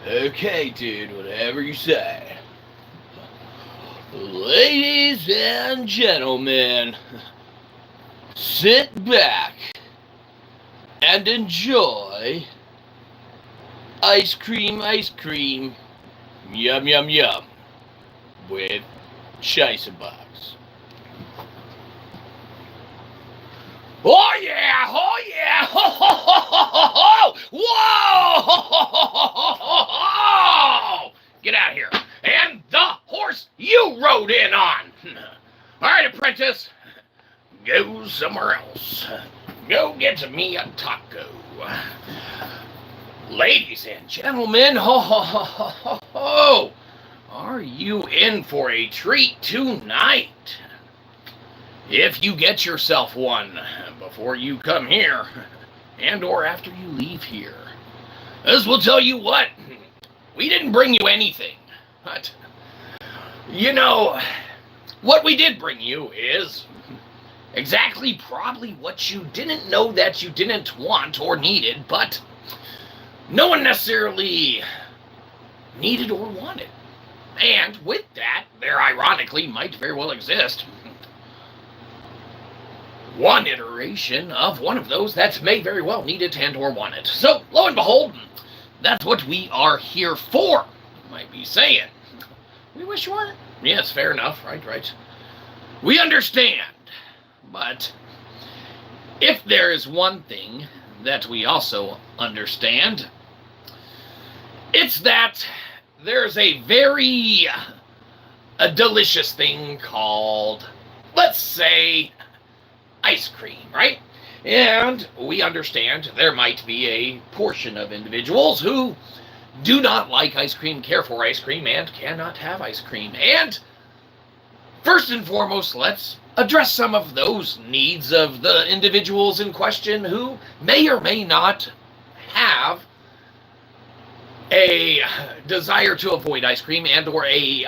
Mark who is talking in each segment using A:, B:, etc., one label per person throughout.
A: Okay, dude, whatever you say. Ladies and gentlemen, sit back and enjoy ice cream, yum yum yum, with Shyzabox. Oh yeah! Oh yeah! Ho ho ho ho ho ho! Whoa! Ho ho ho ho ho ho! Get out of here! And the horse you rode in on. All right, apprentice, go somewhere else. Go get me a taco. Ladies and gentlemen, ho ho ho ho ho ho! Are you in for a treat tonight? If you get yourself one before you come here, and or after you leave here, as we'll tell you what, we didn't bring you anything. But, you know, what we did bring you is exactly probably what you didn't know that you didn't want or needed, but no one necessarily needed or wanted. And with that, there ironically might very well exist one iteration of one of those that may very well need it and or want it. So, lo and behold, that's what we are here for, you might be saying. We wish you weren't. Yes, fair enough, right. We understand, but if there is one thing that we also understand, it's that there's a very delicious thing called, let's say, ice cream, right? And we understand there might be a portion of individuals who do not like ice cream, care for ice cream, and cannot have ice cream. And first and foremost, let's address some of those needs of the individuals in question who may or may not have a desire to avoid ice cream and or a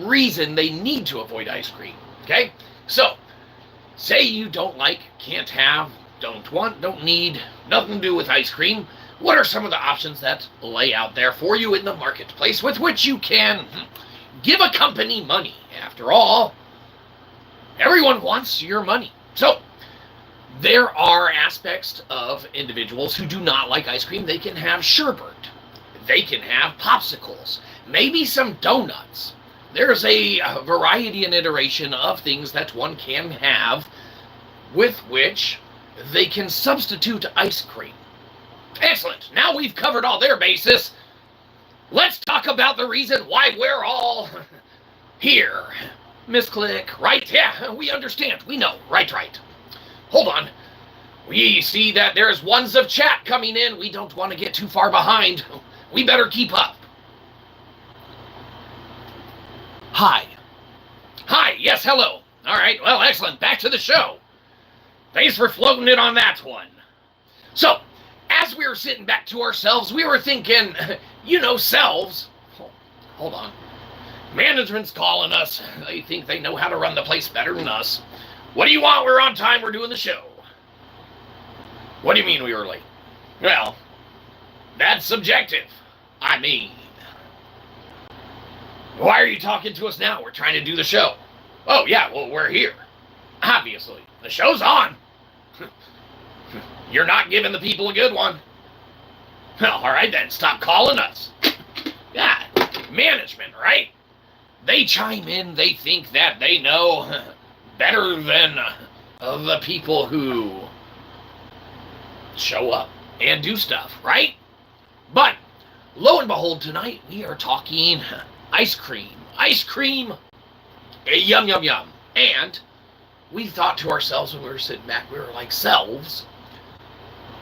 A: reason they need to avoid ice cream, okay? So, say you don't like, can't have, don't want, don't need, nothing to do with ice cream. What are some of the options that lay out there for you in the marketplace with which you can give a company money? After all, everyone wants your money. So, there are aspects of individuals who do not like ice cream. They can have sherbert. They can have popsicles. Maybe some donuts. There's a variety and iteration of things that one can have with which they can substitute ice cream. Excellent. Now we've covered all their bases. Let's talk about the reason why we're all here. Miss Click, right? Yeah, we understand. We know. Right. Hold on. We see that there's ones of chat coming in. We don't want to get too far behind. We better keep up. Hi, yes, hello. All right, well, excellent. Back to the show. Thanks for floating it on that one. So, as we were sitting back to ourselves, we were thinking, selves. Hold on. Management's calling us. They think they know how to run the place better than us. What do you want? We're on time. We're doing the show. What do you mean we were late? Well, that's subjective. I mean, why are you talking to us now? We're trying to do the show. Oh, yeah, well, we're here. Obviously. The show's on. You're not giving the people a good one. Well, all right then, stop calling us. Yeah, management, right? They chime in, they think that they know better than the people who show up and do stuff, right? But, lo and behold, tonight we are talking ice cream. Ice cream, yum, yum, yum. And we thought to ourselves when we were sitting back, we were like, selves,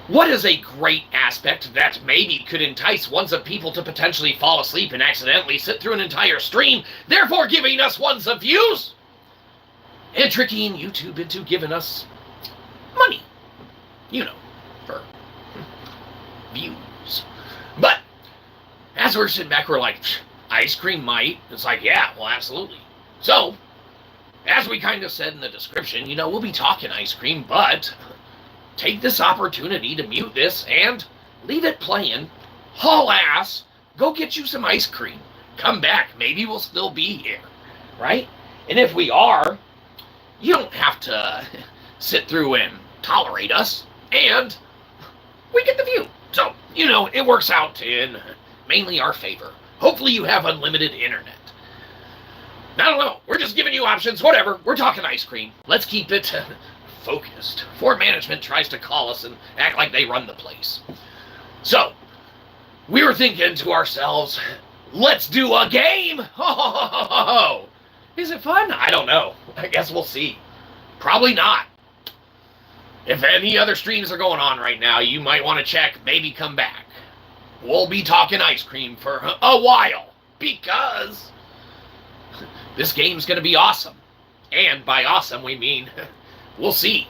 A: what is a great aspect that maybe could entice ones of people to potentially fall asleep and accidentally sit through an entire stream, therefore giving us ones of views? And tricking YouTube into giving us money. For views. But, as we're sitting back, we're like, ice cream might. It's like, yeah, well, absolutely. So, as we kind of said in the description, we'll be talking ice cream, but take this opportunity to mute this and leave it playing, haul ass, go get you some ice cream. Come back. Maybe we'll still be here, right? And if we are, you don't have to sit through and tolerate us, and we get the view. So, it works out in mainly our favor. Hopefully you have unlimited internet. I don't know. We're just giving you options. Whatever. We're talking ice cream. Let's keep it focused. Before management tries to call us and act like they run the place. So, we were thinking to ourselves, let's do a game. Ho. Is it fun? I don't know. I guess we'll see. Probably not. If any other streams are going on right now, you might want to check, maybe come back. We'll be talking ice cream for a while, because this game's going to be awesome. And by awesome, we mean we'll see.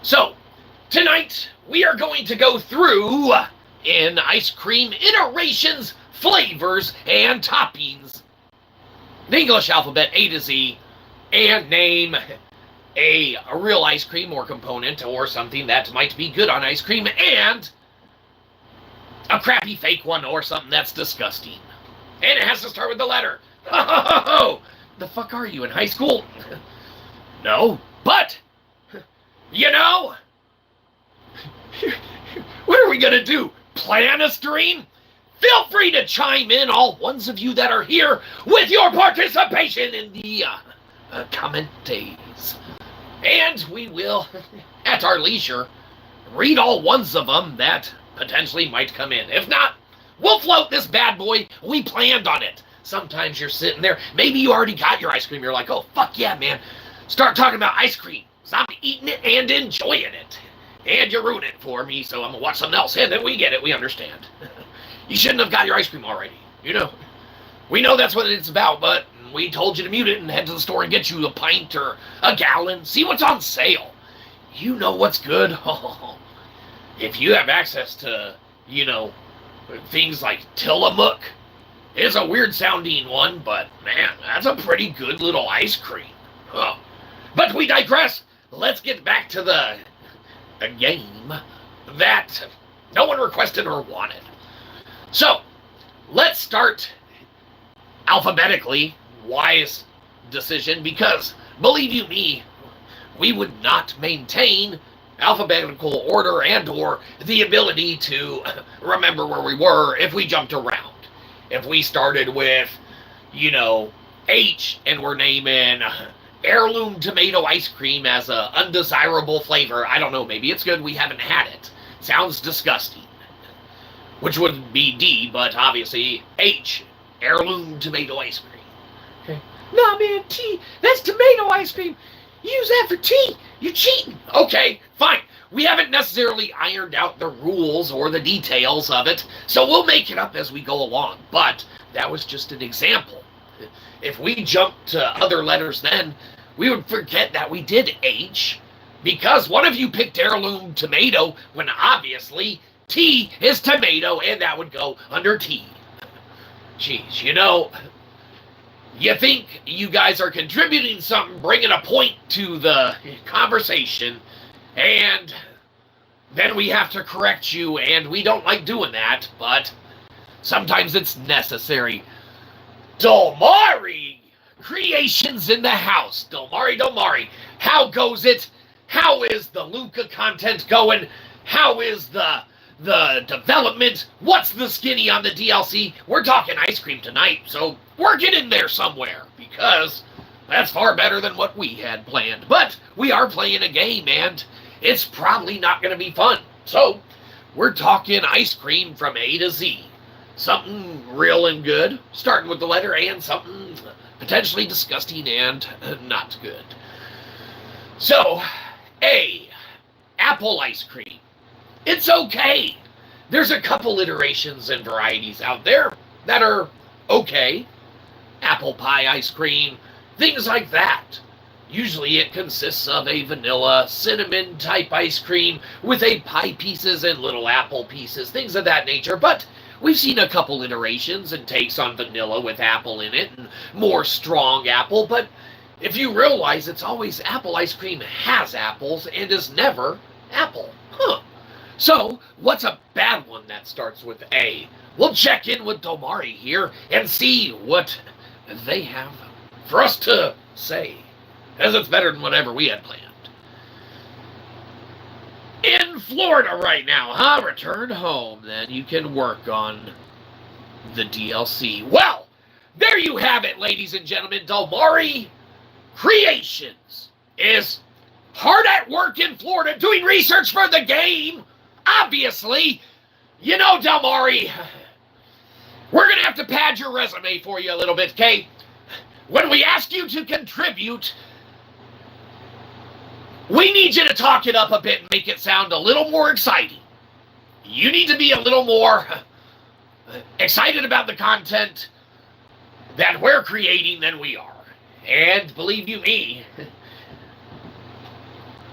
A: So, tonight, we are going to go through, in ice cream iterations, flavors, and toppings, the English alphabet A to Z, and name a real ice cream or component or something that might be good on ice cream, and a crappy fake one or something that's disgusting. And it has to start with the letter. The fuck are you, in high school? No, but, what are we gonna do? Plan a stream? Feel free to chime in, all ones of you that are here, with your participation in the commentaries. And we will, at our leisure, read all ones of them that potentially might come in. If not, we'll float this bad boy. We planned on it. Sometimes you're sitting there, maybe you already got your ice cream, you're like, oh, fuck yeah, man. Start talking about ice cream. Stop eating it and enjoying it. And you ruin it for me, so I'm gonna watch something else. And then we get it, we understand. You shouldn't have got your ice cream already. We know that's what it's about, but we told you to mute it and head to the store and get you a pint or a gallon. See what's on sale. You know what's good. If you have access to, things like Tillamook, it's a weird sounding one, but man, that's a pretty good little ice cream. But we digress. Let's get back to the game that no one requested or wanted. So, let's start alphabetically. Wise decision, because believe you me, we would not maintain alphabetical order and or the ability to remember where we were if we jumped around. If we started with, H and we're naming heirloom tomato ice cream as a undesirable flavor, I don't know, maybe it's good, we haven't had it. Sounds disgusting. Which would be D, but obviously H, heirloom tomato ice cream. Okay. Nah, man, T, that's tomato ice cream. Use that for tea. You're cheating. Okay, fine. We haven't necessarily ironed out the rules or the details of it, so we'll make it up as we go along. But that was just an example. If we jumped to other letters then, we would forget that we did H, because one of you picked heirloom tomato when obviously T is tomato, and that would go under T. Jeez, you think you guys are contributing something, bringing a point to the conversation, and then we have to correct you, and we don't like doing that, but sometimes it's necessary. Dolmari! Creations in the house. Dolmari. How goes it? How is the Luca content going? How is the development? What's the skinny on the DLC? We're talking ice cream tonight, so work it in there somewhere, because that's far better than what we had planned. But we are playing a game, and it's probably not going to be fun. So we're talking ice cream from A to Z. Something real and good, starting with the letter, and something potentially disgusting and not good. So, A, apple ice cream. It's okay. There's a couple iterations and varieties out there that are okay. Apple pie ice cream, things like that. Usually it consists of a vanilla, cinnamon type ice cream with a pie pieces and little apple pieces, things of that nature. But we've seen a couple iterations and takes on vanilla with apple in it and more strong apple. But if you realize it's always apple ice cream has apples and is never apple. So, what's a bad one that starts with A? We'll check in with Domari here and see what they have for us to say, as it's better than whatever we had planned. In Florida right now, huh? Return home, then you can work on the DLC. Well, there you have it, ladies and gentlemen. Domari Creations is hard at work in Florida doing research for the game. Obviously, you know, Domari, we're going to have to pad your resume for you a little bit, okay? When we ask you to contribute, we need you to talk it up a bit and make it sound a little more exciting. You need to be a little more excited about the content that we're creating than we are. And believe you me,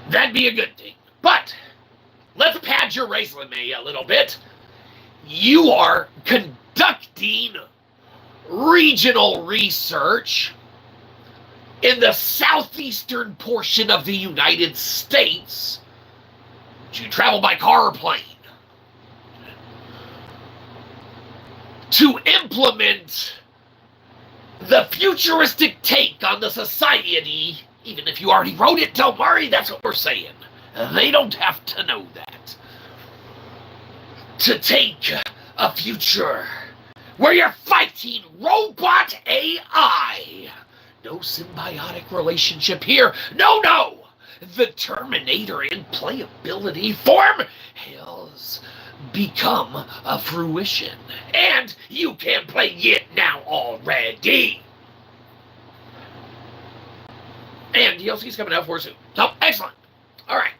A: that'd be a good thing. But let's pad your resume a little bit. You are conducting regional research in the southeastern portion of the United States. Do you travel by car or plane? To implement the futuristic take on the society, even if you already wrote it, don't worry, that's what we're saying. They don't have to know that. To take a future where you're fighting robot AI. No symbiotic relationship here. No, no! The Terminator in playability form has become a fruition. And you can play it now already. And DLC's coming out for soon. So, excellent. Alright.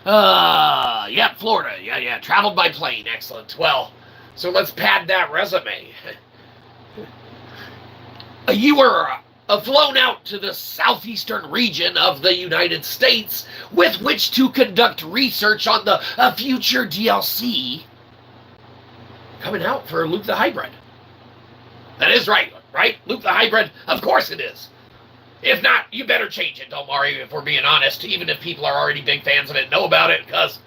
A: Yeah, Florida. Yeah. Traveled by plane. Excellent. Well, so let's pad that resume. You were flown out to the southeastern region of the United States with which to conduct research on the future DLC coming out for Luke the Hybrid. That is right? Luke the Hybrid? Of course it is. If not, you better change it, Domari, if we're being honest, even if people are already big fans of it and know about it, because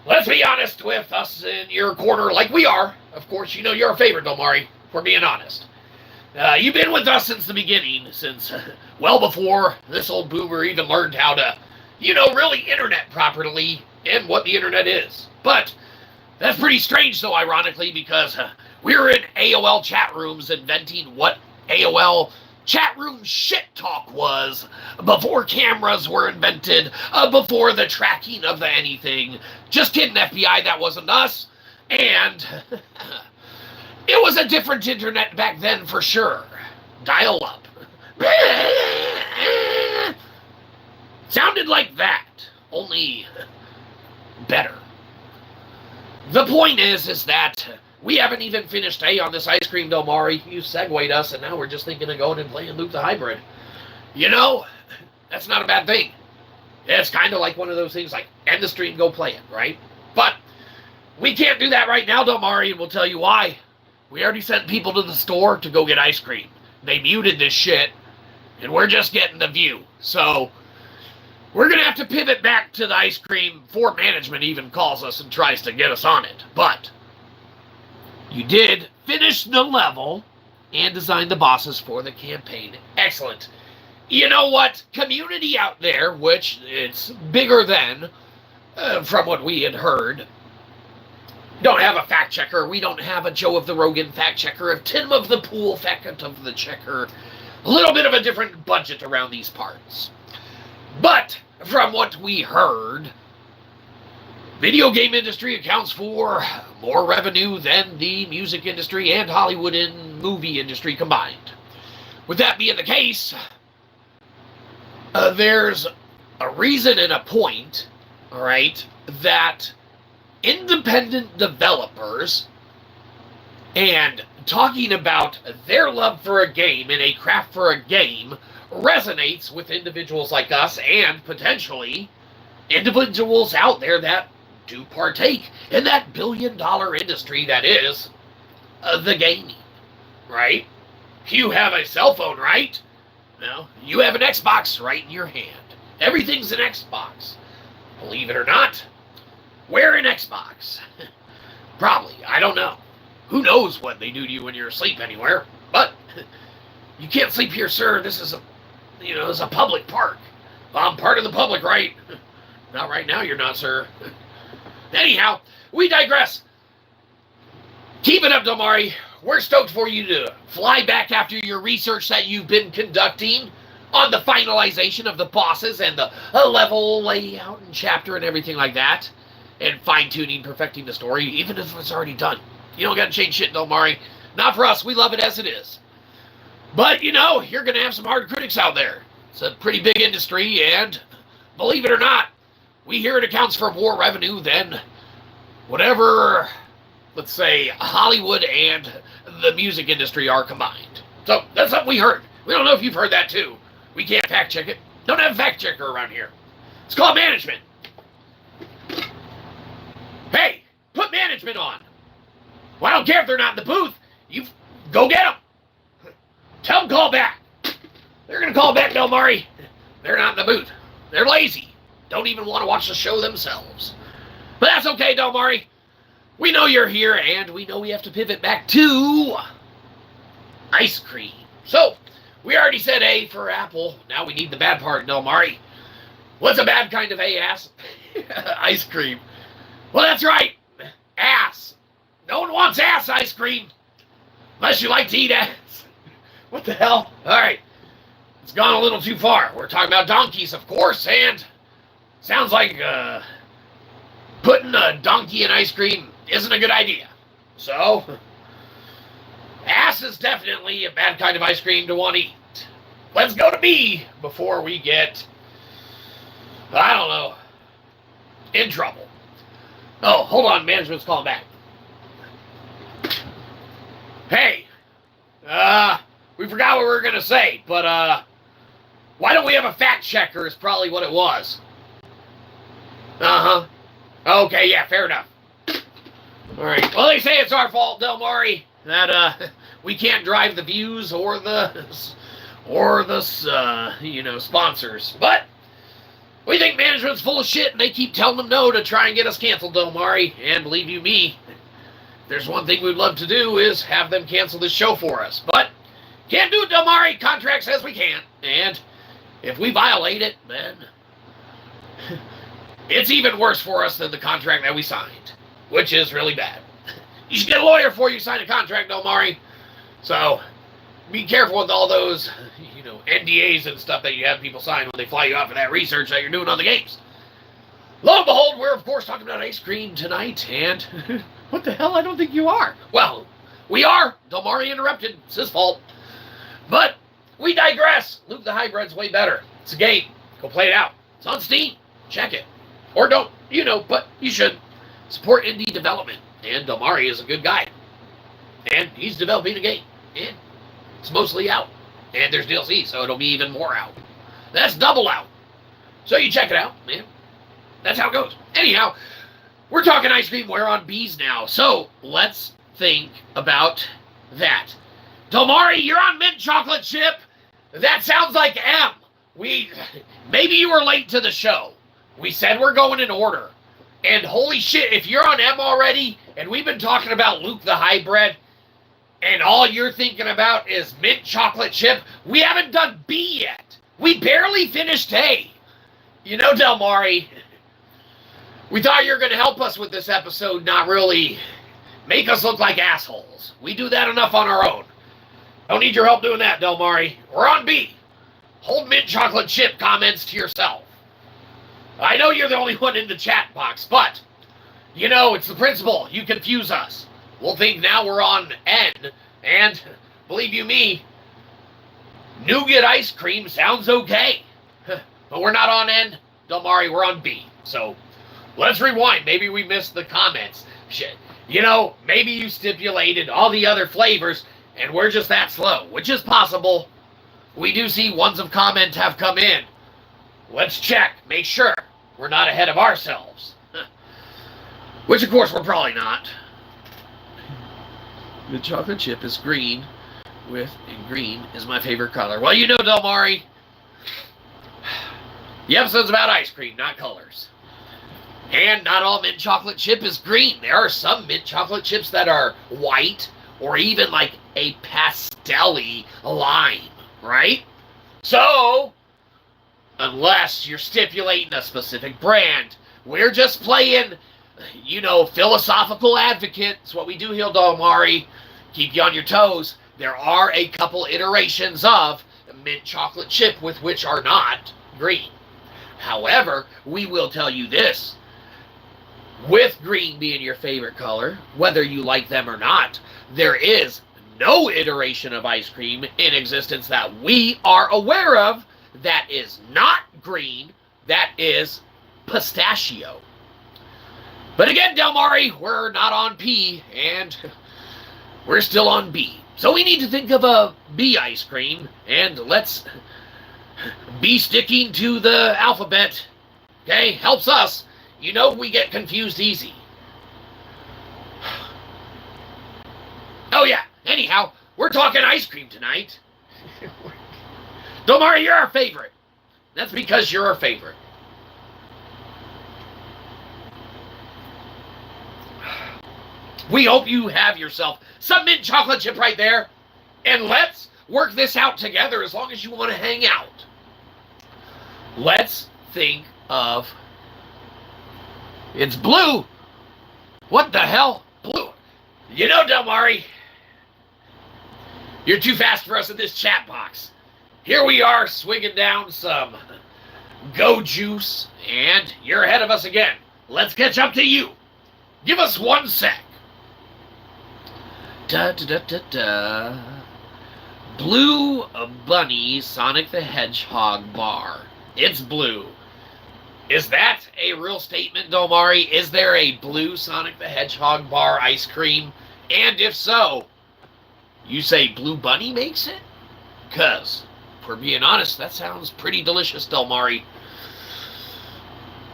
A: let's be honest with us in your corner like we are. Of course, you know you're a favorite, Domari, if we're being honest. You've been with us since the beginning, since well before this old boomer even learned how to, really internet properly and what the internet is. But that's pretty strange, though, ironically, because we were in AOL chat rooms inventing what AOL chat room shit talk was before cameras were invented, before the tracking of the anything. Just kidding, FBI, that wasn't us. And it was a different internet back then for sure. Dial up. Sounded like that, only better. The point is that we haven't even finished A on this ice cream, Domari. You segued us, and now we're just thinking of going and playing Luke the Hybrid. That's not a bad thing. It's kind of like one of those things like, end the stream, go play it, right? But we can't do that right now, Domari, and we'll tell you why. We already sent people to the store to go get ice cream. They muted this shit, and we're just getting the view. So we're going to have to pivot back to the ice cream before management even calls us and tries to get us on it. But you did finish the level and design the bosses for the campaign. Excellent. You know what? Community out there, which it's bigger than, from what we had heard, don't have a fact checker. We don't have a Joe of the Rogan fact checker, a Tim of the Pool fact of the checker. A little bit of a different budget around these parts. But from what we heard, video game industry accounts for more revenue than the music industry and Hollywood and movie industry combined. With that being the case, there's a reason and a point, all right, that independent developers and talking about their love for a game and a craft for a game resonates with individuals like us and potentially individuals out there that do partake in that billion-dollar industry that is the gaming, right? You have a cell phone, right? No, you have an Xbox right in your hand. Everything's an Xbox. Believe it or not, Where in Xbox? Probably. I don't know. Who knows what they do to you when you're asleep anywhere? But you can't sleep here, sir. This is this is a public park. I'm part of the public, right? Not right now, you're not, sir. Anyhow, we digress. Keep it up, Domari. We're stoked for you to fly back after your research that you've been conducting on the finalization of the bosses and the level layout and chapter and everything like that. And fine-tuning, perfecting the story, even if it's already done. You don't got to change shit, Domari. Not for us. We love it as it is. But, you're going to have some hard critics out there. It's a pretty big industry, and believe it or not, we hear it accounts for more revenue than whatever, let's say, Hollywood and the music industry are combined. So, that's something we heard. We don't know if you've heard that, too. We can't fact-check it. Don't have a fact-checker around here. It's called management. Hey, put management on. Well, I don't care if they're not in the booth. You go get them. Tell them call back. They're going to call back, Domari. They're not in the booth. They're lazy. Don't even want to watch the show themselves. But that's okay, Domari. We know you're here, and we know we have to pivot back to ice cream. So, we already said A for apple. Now we need the bad part, Domari. What's a bad kind of ass? Ice cream. Well, that's right. Ass. No one wants ass ice cream. Unless you like to eat ass. What the hell? All right. It's gone a little too far. We're talking about donkeys, of course, and sounds like putting a donkey in ice cream isn't a good idea. So, ass is definitely a bad kind of ice cream to want to eat. Let's go to B before we get, I don't know, in trouble. Oh, hold on. Management's calling back. Hey, we forgot what we were going to say, but, why don't we have a fact checker is probably what it was. Uh-huh. Okay, yeah, fair enough. All right. Well, they say it's our fault, Domari, that, we can't drive the views or the sponsors. But we think management's full of shit, and they keep telling them no to try and get us canceled, Domari. And believe you me, there's one thing we'd love to do is have them cancel this show for us. But can't do it, Domari. Contract says we can't. And if we violate it, then it's even worse for us than the contract that we signed, which is really bad. You should get a lawyer before you sign a contract, Domari. So be careful with all those, NDAs and stuff that you have people sign when they fly you out for that research that you're doing on the games. Lo and behold, we're, of course, talking about ice cream tonight, and what the hell? I don't think you are. Well, we are. Domari interrupted. It's his fault. But we digress. Luke the Hybrid's way better. It's a game. Go play it out. It's on Steam. Check it. Or don't, but you should. Support indie development. And Domari is a good guy. And he's developing a game. And it's mostly out. And there's DLC, so it'll be even more out. That's double out. So you check it out, man. That's how it goes. Anyhow, we're talking ice cream. We're on B's now. So let's think about that. Domari, you're on mint chocolate chip. That sounds like M. Maybe you were late to the show. We said we're going in order. And holy shit, if you're on M already, and we've been talking about Luke the Hybrid, and all you're thinking about is mint chocolate chip, we haven't done B yet. We barely finished A. Domari, we thought you were going to help us with this episode, not really make us look like assholes. We do that enough on our own. Don't need your help doing that, Domari. We're on B. Hold mint chocolate chip comments to yourself. I know you're the only one in the chat box, but, it's the principle. You confuse us. We'll think now we're on N, and, believe you me, nougat ice cream sounds okay. But we're not on N, Domari, we're on B. So, let's rewind. Maybe we missed the comments. Shit. Maybe you stipulated all the other flavors, and we're just that slow, which is possible. We do see ones of comment have come in. Let's check, make sure we're not ahead of ourselves. Which, of course, we're probably not. The chocolate chip is green, and green is my favorite color. Well, Domari, the episode's about ice cream, not colors. And not all mint chocolate chip is green. There are some mint chocolate chips that are white or even like a pastel-y lime, right? So, unless you're stipulating a specific brand, we're just playing, philosophical advocate. It's what we do here, Dalmari. Keep you on your toes. There are a couple iterations of mint chocolate chip with which are not green. However, we will tell you this. With green being your favorite color, whether you like them or not, there is no iteration of ice cream in existence that we are aware of that is not green, that is pistachio. But again, Delmari, we're not on P, and we're still on B. So we need to think of a B ice cream, and let's be sticking to the alphabet, okay? Helps us. We get confused easy. Oh yeah, anyhow, we're talking ice cream tonight. Delmari, you're our favorite. That's because you're our favorite. We hope you have yourself some mint chocolate chip right there. And let's work this out together as long as you want to hang out. Let's think of... It's blue. What the hell? Blue. Delmari, you're too fast for us in this chat box. Here we are swigging down some Go Juice, and you're ahead of us again. Let's catch up to you. Give us 1 sec. Da-da-da-da-da. Blue Bunny Sonic the Hedgehog bar. It's blue. Is that a real statement, Delmari? Is there a blue Sonic the Hedgehog bar ice cream? And if so, you say Blue Bunny makes it? Because, if we're being honest, that sounds pretty delicious, Delmari.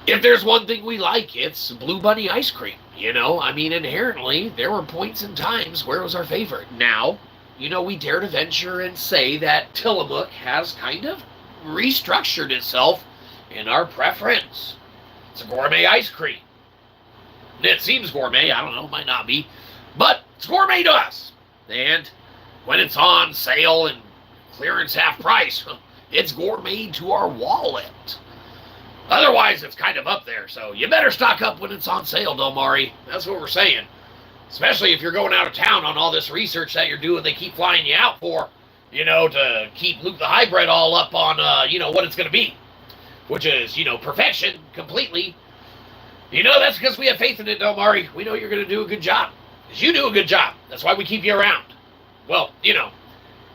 A: If there's one thing we like, it's Blue Bunny ice cream. Inherently, there were points and times where it was our favorite. Now, we dare to venture and say that Tillamook has kind of restructured itself in our preference. It's a gourmet ice cream. It seems gourmet, I don't know, might not be, but it's gourmet to us. And when it's on sale and clearance half price, it's gourmet to our wallet. Otherwise, it's kind of up there, so you better stock up when it's on sale, Delmari. That's what we're saying. Especially if you're going out of town on all this research that you're doing, they keep flying you out for, to keep Luke the Hybrid all up on, what it's going to be. Which is, perfection, completely. That's because we have faith in it, Delmari. We know you're going to do a good job. Because you do a good job. That's why we keep you around. Well, you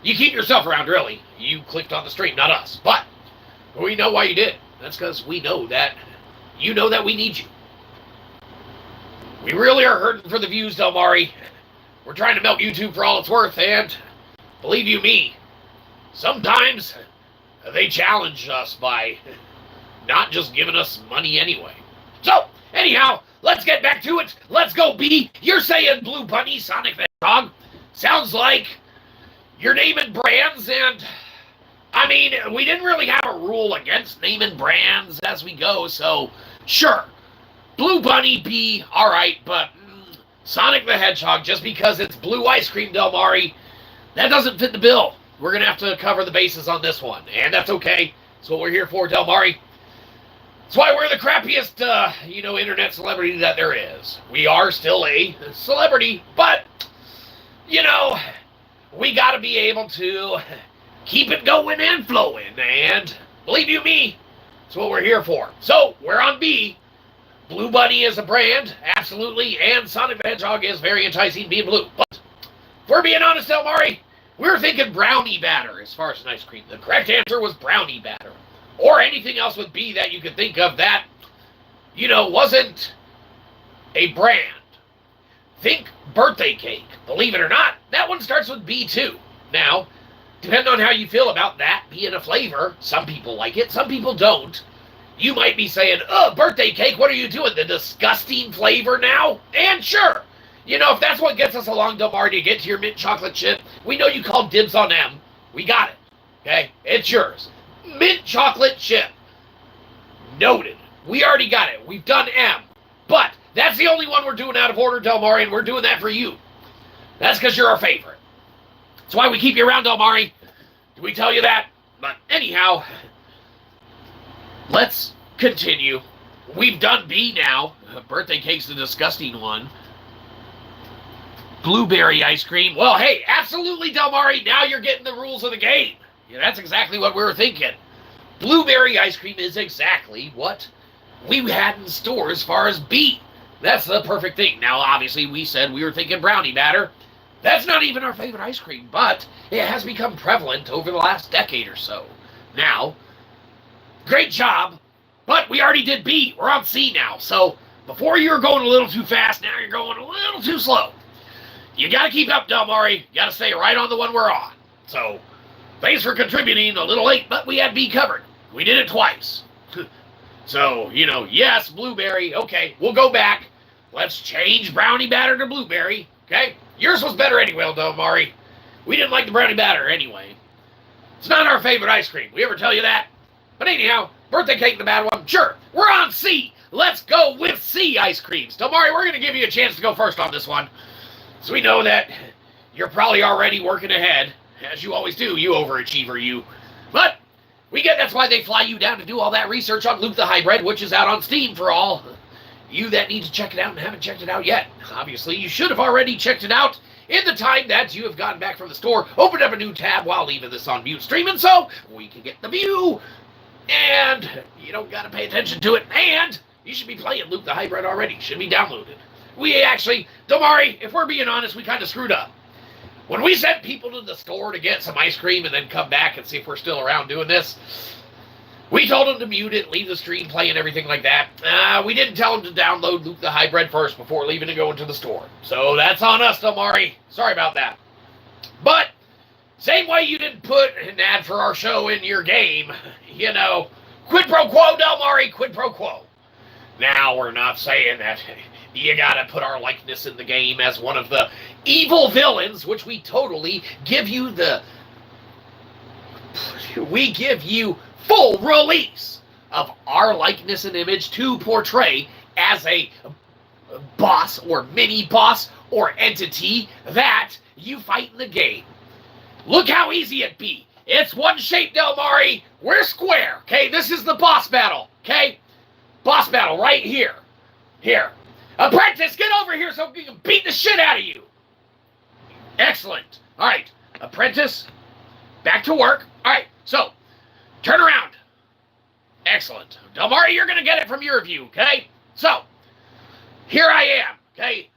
A: keep yourself around, really. You clicked on the stream, not us. But we know why you did. That's because we know that we need you. We really are hurting for the views, Delmari. We're trying to milk YouTube for all it's worth, and believe you me, sometimes they challenge us by not just giving us money anyway. So, anyhow, let's get back to it. Let's go, B. You're saying Blue Bunny Sonic the Hedgehog. Sounds like you're naming brands, and we didn't really have a rule against naming brands as we go, so sure. Blue Bunny B, alright, but Sonic the Hedgehog, just because it's blue ice cream, Delmari, that doesn't fit the bill. We're going to have to cover the bases on this one, and that's okay. That's what we're here for, Delmari. That's why we're the crappiest, internet celebrity that there is. We are still a celebrity, but, we got to be able to keep it going and flowing, and believe you me, that's what we're here for. So, we're on B. Blue Bunny is a brand, absolutely, and Sonic the Hedgehog is very enticing being blue. But, if we're being honest, Delmari, we were thinking brownie batter as far as an ice cream. The correct answer was brownie batter. Or anything else with B that you could think of that, wasn't a brand. Think birthday cake. Believe it or not, that one starts with B too. Now, depending on how you feel about that being a flavor, some people like it, some people don't. You might be saying, birthday cake, what are you doing? The disgusting flavor now? And sure, if that's what gets us along, Delmari, to get to your mint chocolate chip, we know you called dibs on M. We got it. Okay? It's yours. Mint chocolate chip. Noted. We already got it. We've done M. But that's the only one we're doing out of order, Delmari, and we're doing that for you. That's because you're our favorite. That's why we keep you around, Delmari. Did we tell you that? But anyhow, let's continue. We've done B now. Birthday cake's the disgusting one. Blueberry ice cream. Well, hey, absolutely, Delmari. Now you're getting the rules of the game. Yeah, that's exactly what we were thinking. Blueberry ice cream is exactly what we had in store as far as B. That's the perfect thing. Now, obviously, we said we were thinking brownie batter. That's not even our favorite ice cream, but it has become prevalent over the last decade or so. Now, great job, but we already did B. We're on C now. So before you were going a little too fast, now you're going a little too slow. You got to keep up, Delmari. You got to stay right on the one we're on. So thanks for contributing a little late, but we had B covered. We did it twice. So, yes, blueberry. Okay, we'll go back. Let's change brownie batter to blueberry. Okay? Yours was better anyway, Delmari. We didn't like the brownie batter anyway. It's not our favorite ice cream. We ever tell you that? But anyhow, birthday cake, the bad one. Sure, we're on C. Let's go with C ice creams. Delmari, we're going to give you a chance to go first on this one. So we know that you're probably already working ahead, as you always do, you overachiever, you. But we get that's why they fly you down to do all that research on Luke the Hybrid, which is out on Steam for all you that need to check it out and haven't checked it out yet. Obviously, you should have already checked it out in the time that you have gotten back from the store, opened up a new tab while leaving this on mute streaming so we can get the view. And you don't got to pay attention to it. And you should be playing Luke the Hybrid already. Should be downloaded. We actually, Delmari, if we're being honest, we kind of screwed up. When we sent people to the store to get some ice cream and then come back and see if we're still around doing this, we told them to mute it, leave the stream play and everything like that. We didn't tell them to download Luke the Hybrid first before leaving and going to the store. So that's on us, Delmari. Sorry about that. But same way you didn't put an ad for our show in your game, quid pro quo, Delmari, quid pro quo. Now, we're not saying that you gotta put our likeness in the game as one of the evil villains, which we totally give you we give you full release of our likeness and image to portray as a boss or mini boss or entity that you fight in the game. Look how easy it be. It's one shape, Delmari. We're square, okay? This is the boss battle, okay? Boss battle right here. Here. Apprentice, get over here so we can beat the shit out of you. Excellent. All right. Apprentice, back to work. All right. So, turn around. Excellent. Delmari, you're going to get it from your view, okay? So, here I am, okay?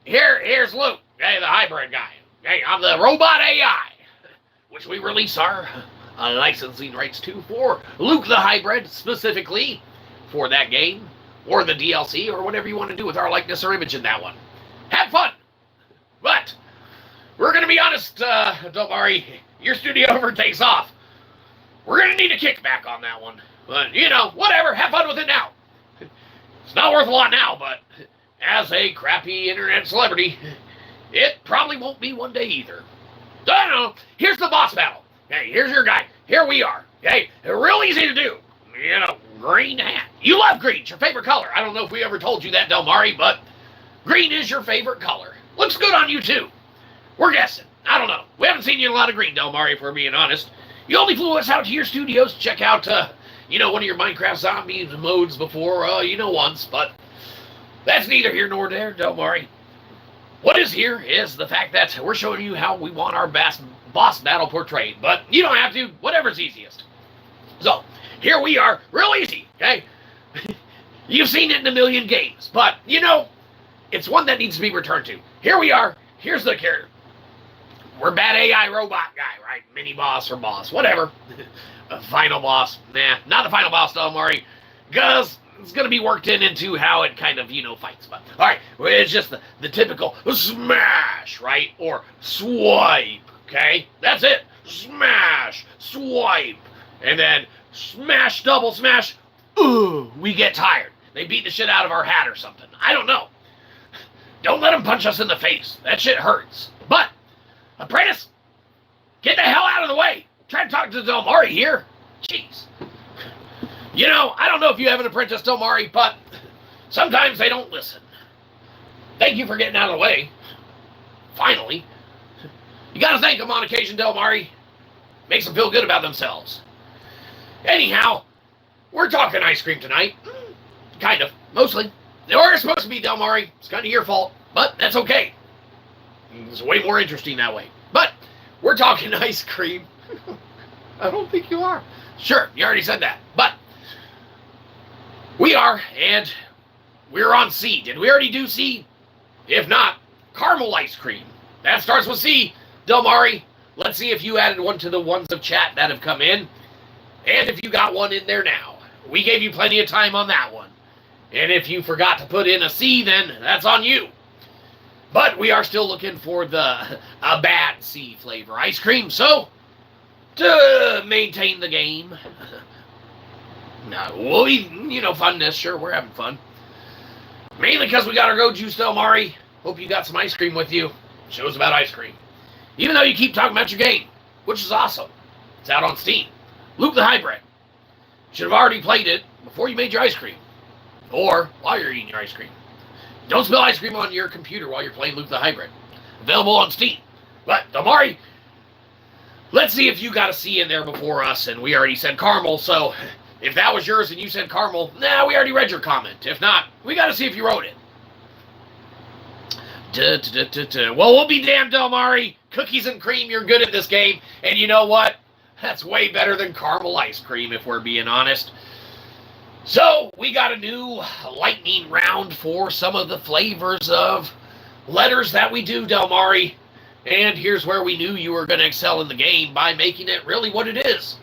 A: Here's Luke, okay, the hybrid guy. Okay, I'm the robot AI, which we release our licensing rights to for Luke the Hybrid, specifically for that game, or the DLC, or whatever you want to do with our likeness or image in that one. Have fun! But, we're going to be honest, Delmari, your studio over takes off. We're going to need a kickback on that one. But, whatever, have fun with it now. It's not worth a lot now, but as a crappy internet celebrity, it probably won't be one day either. So, I don't know, here's the boss battle. Okay, here's your guy. Here we are. Okay, real easy to do. Green hat. You love green. It's your favorite color. I don't know if we ever told you that, Delmari, but green is your favorite color. Looks good on you, too. We're guessing. I don't know. We haven't seen you in a lot of green, Delmari, if we're being honest. You only flew us out to your studios to check out, one of your Minecraft zombies modes before, once, but that's neither here nor there, Delmari. What is here is the fact that we're showing you how we want our boss battle portrayed, but you don't have to. Whatever's easiest. So, here we are, real easy, okay? You've seen it in a million games, but, it's one that needs to be returned to. Here we are, here's the character. We're bad AI robot guy, right? Mini boss or boss, whatever. A final boss, nah, not the final boss, Delmari, because it's going to be worked into how it kind of, fights. But, all right, it's just the typical smash, right? Or swipe, okay? That's it. Smash, swipe, and then smash, double smash. Ooh, we get tired. They beat the shit out of our hat or something. I don't know. Don't let them punch us in the face. That shit hurts. But, Apprentice, get the hell out of the way. Try to talk to Delmari here. Jeez. I don't know if you have an apprentice, Delmari, but sometimes they don't listen. Thank you for getting out of the way. Finally. You gotta thank them on occasion, Del Mari. Makes them feel good about themselves. Anyhow, we're talking ice cream tonight. Kind of. Mostly. They were supposed to be, Del Mari. It's kind of your fault. But that's okay. It's way more interesting that way. But we're talking ice cream. I don't think you are. Sure, you already said that. But we are, and we're on C. Did we already do C? If not, caramel ice cream. That starts with C. Del Mari, let's see if you added one to the ones of chat that have come in. And if you got one in there now. We gave you plenty of time on that one. And if you forgot to put in a C, then that's on you. But we are still looking for a bad C flavor ice cream. So, to maintain the game, we'll be, funness. Sure, we're having fun. Mainly because we got our Go Juice, Del Mari. Hope you got some ice cream with you. Show's about ice cream. Even though you keep talking about your game, which is awesome. It's out on Steam. Luke the Hybrid. Should have already played it before you made your ice cream. Or while you're eating your ice cream. Don't spill ice cream on your computer while you're playing Luke the Hybrid. Available on Steam. But, Del Mari, let's see if you got a C in there before us, and we already said caramel, so if that was yours and you said caramel, we already read your comment. If not, we got to see if you wrote it. Well, we'll be damned, Del Mari. Cookies and cream, you're good at this game. And you know what? That's way better than caramel ice cream, if we're being honest. So, we got a new lightning round for some of the flavors of letters that we do, Del Mari. And here's where we knew you were going to excel in the game by making it really what it is.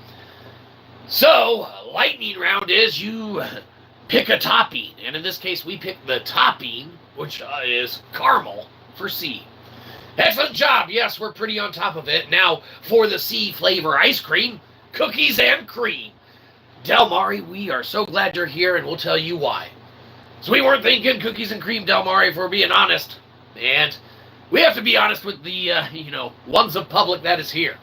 A: So, lightning round is you pick a topping. And in this case, we pick the topping, which is caramel, for C. Excellent job. Yes, we're pretty on top of it. Now, for the C flavor ice cream, cookies and cream. Del Mari, we are so glad you're here, and we'll tell you why. So we weren't thinking cookies and cream, Del Mari, if we're being honest. And we have to be honest with the, ones of public that is here.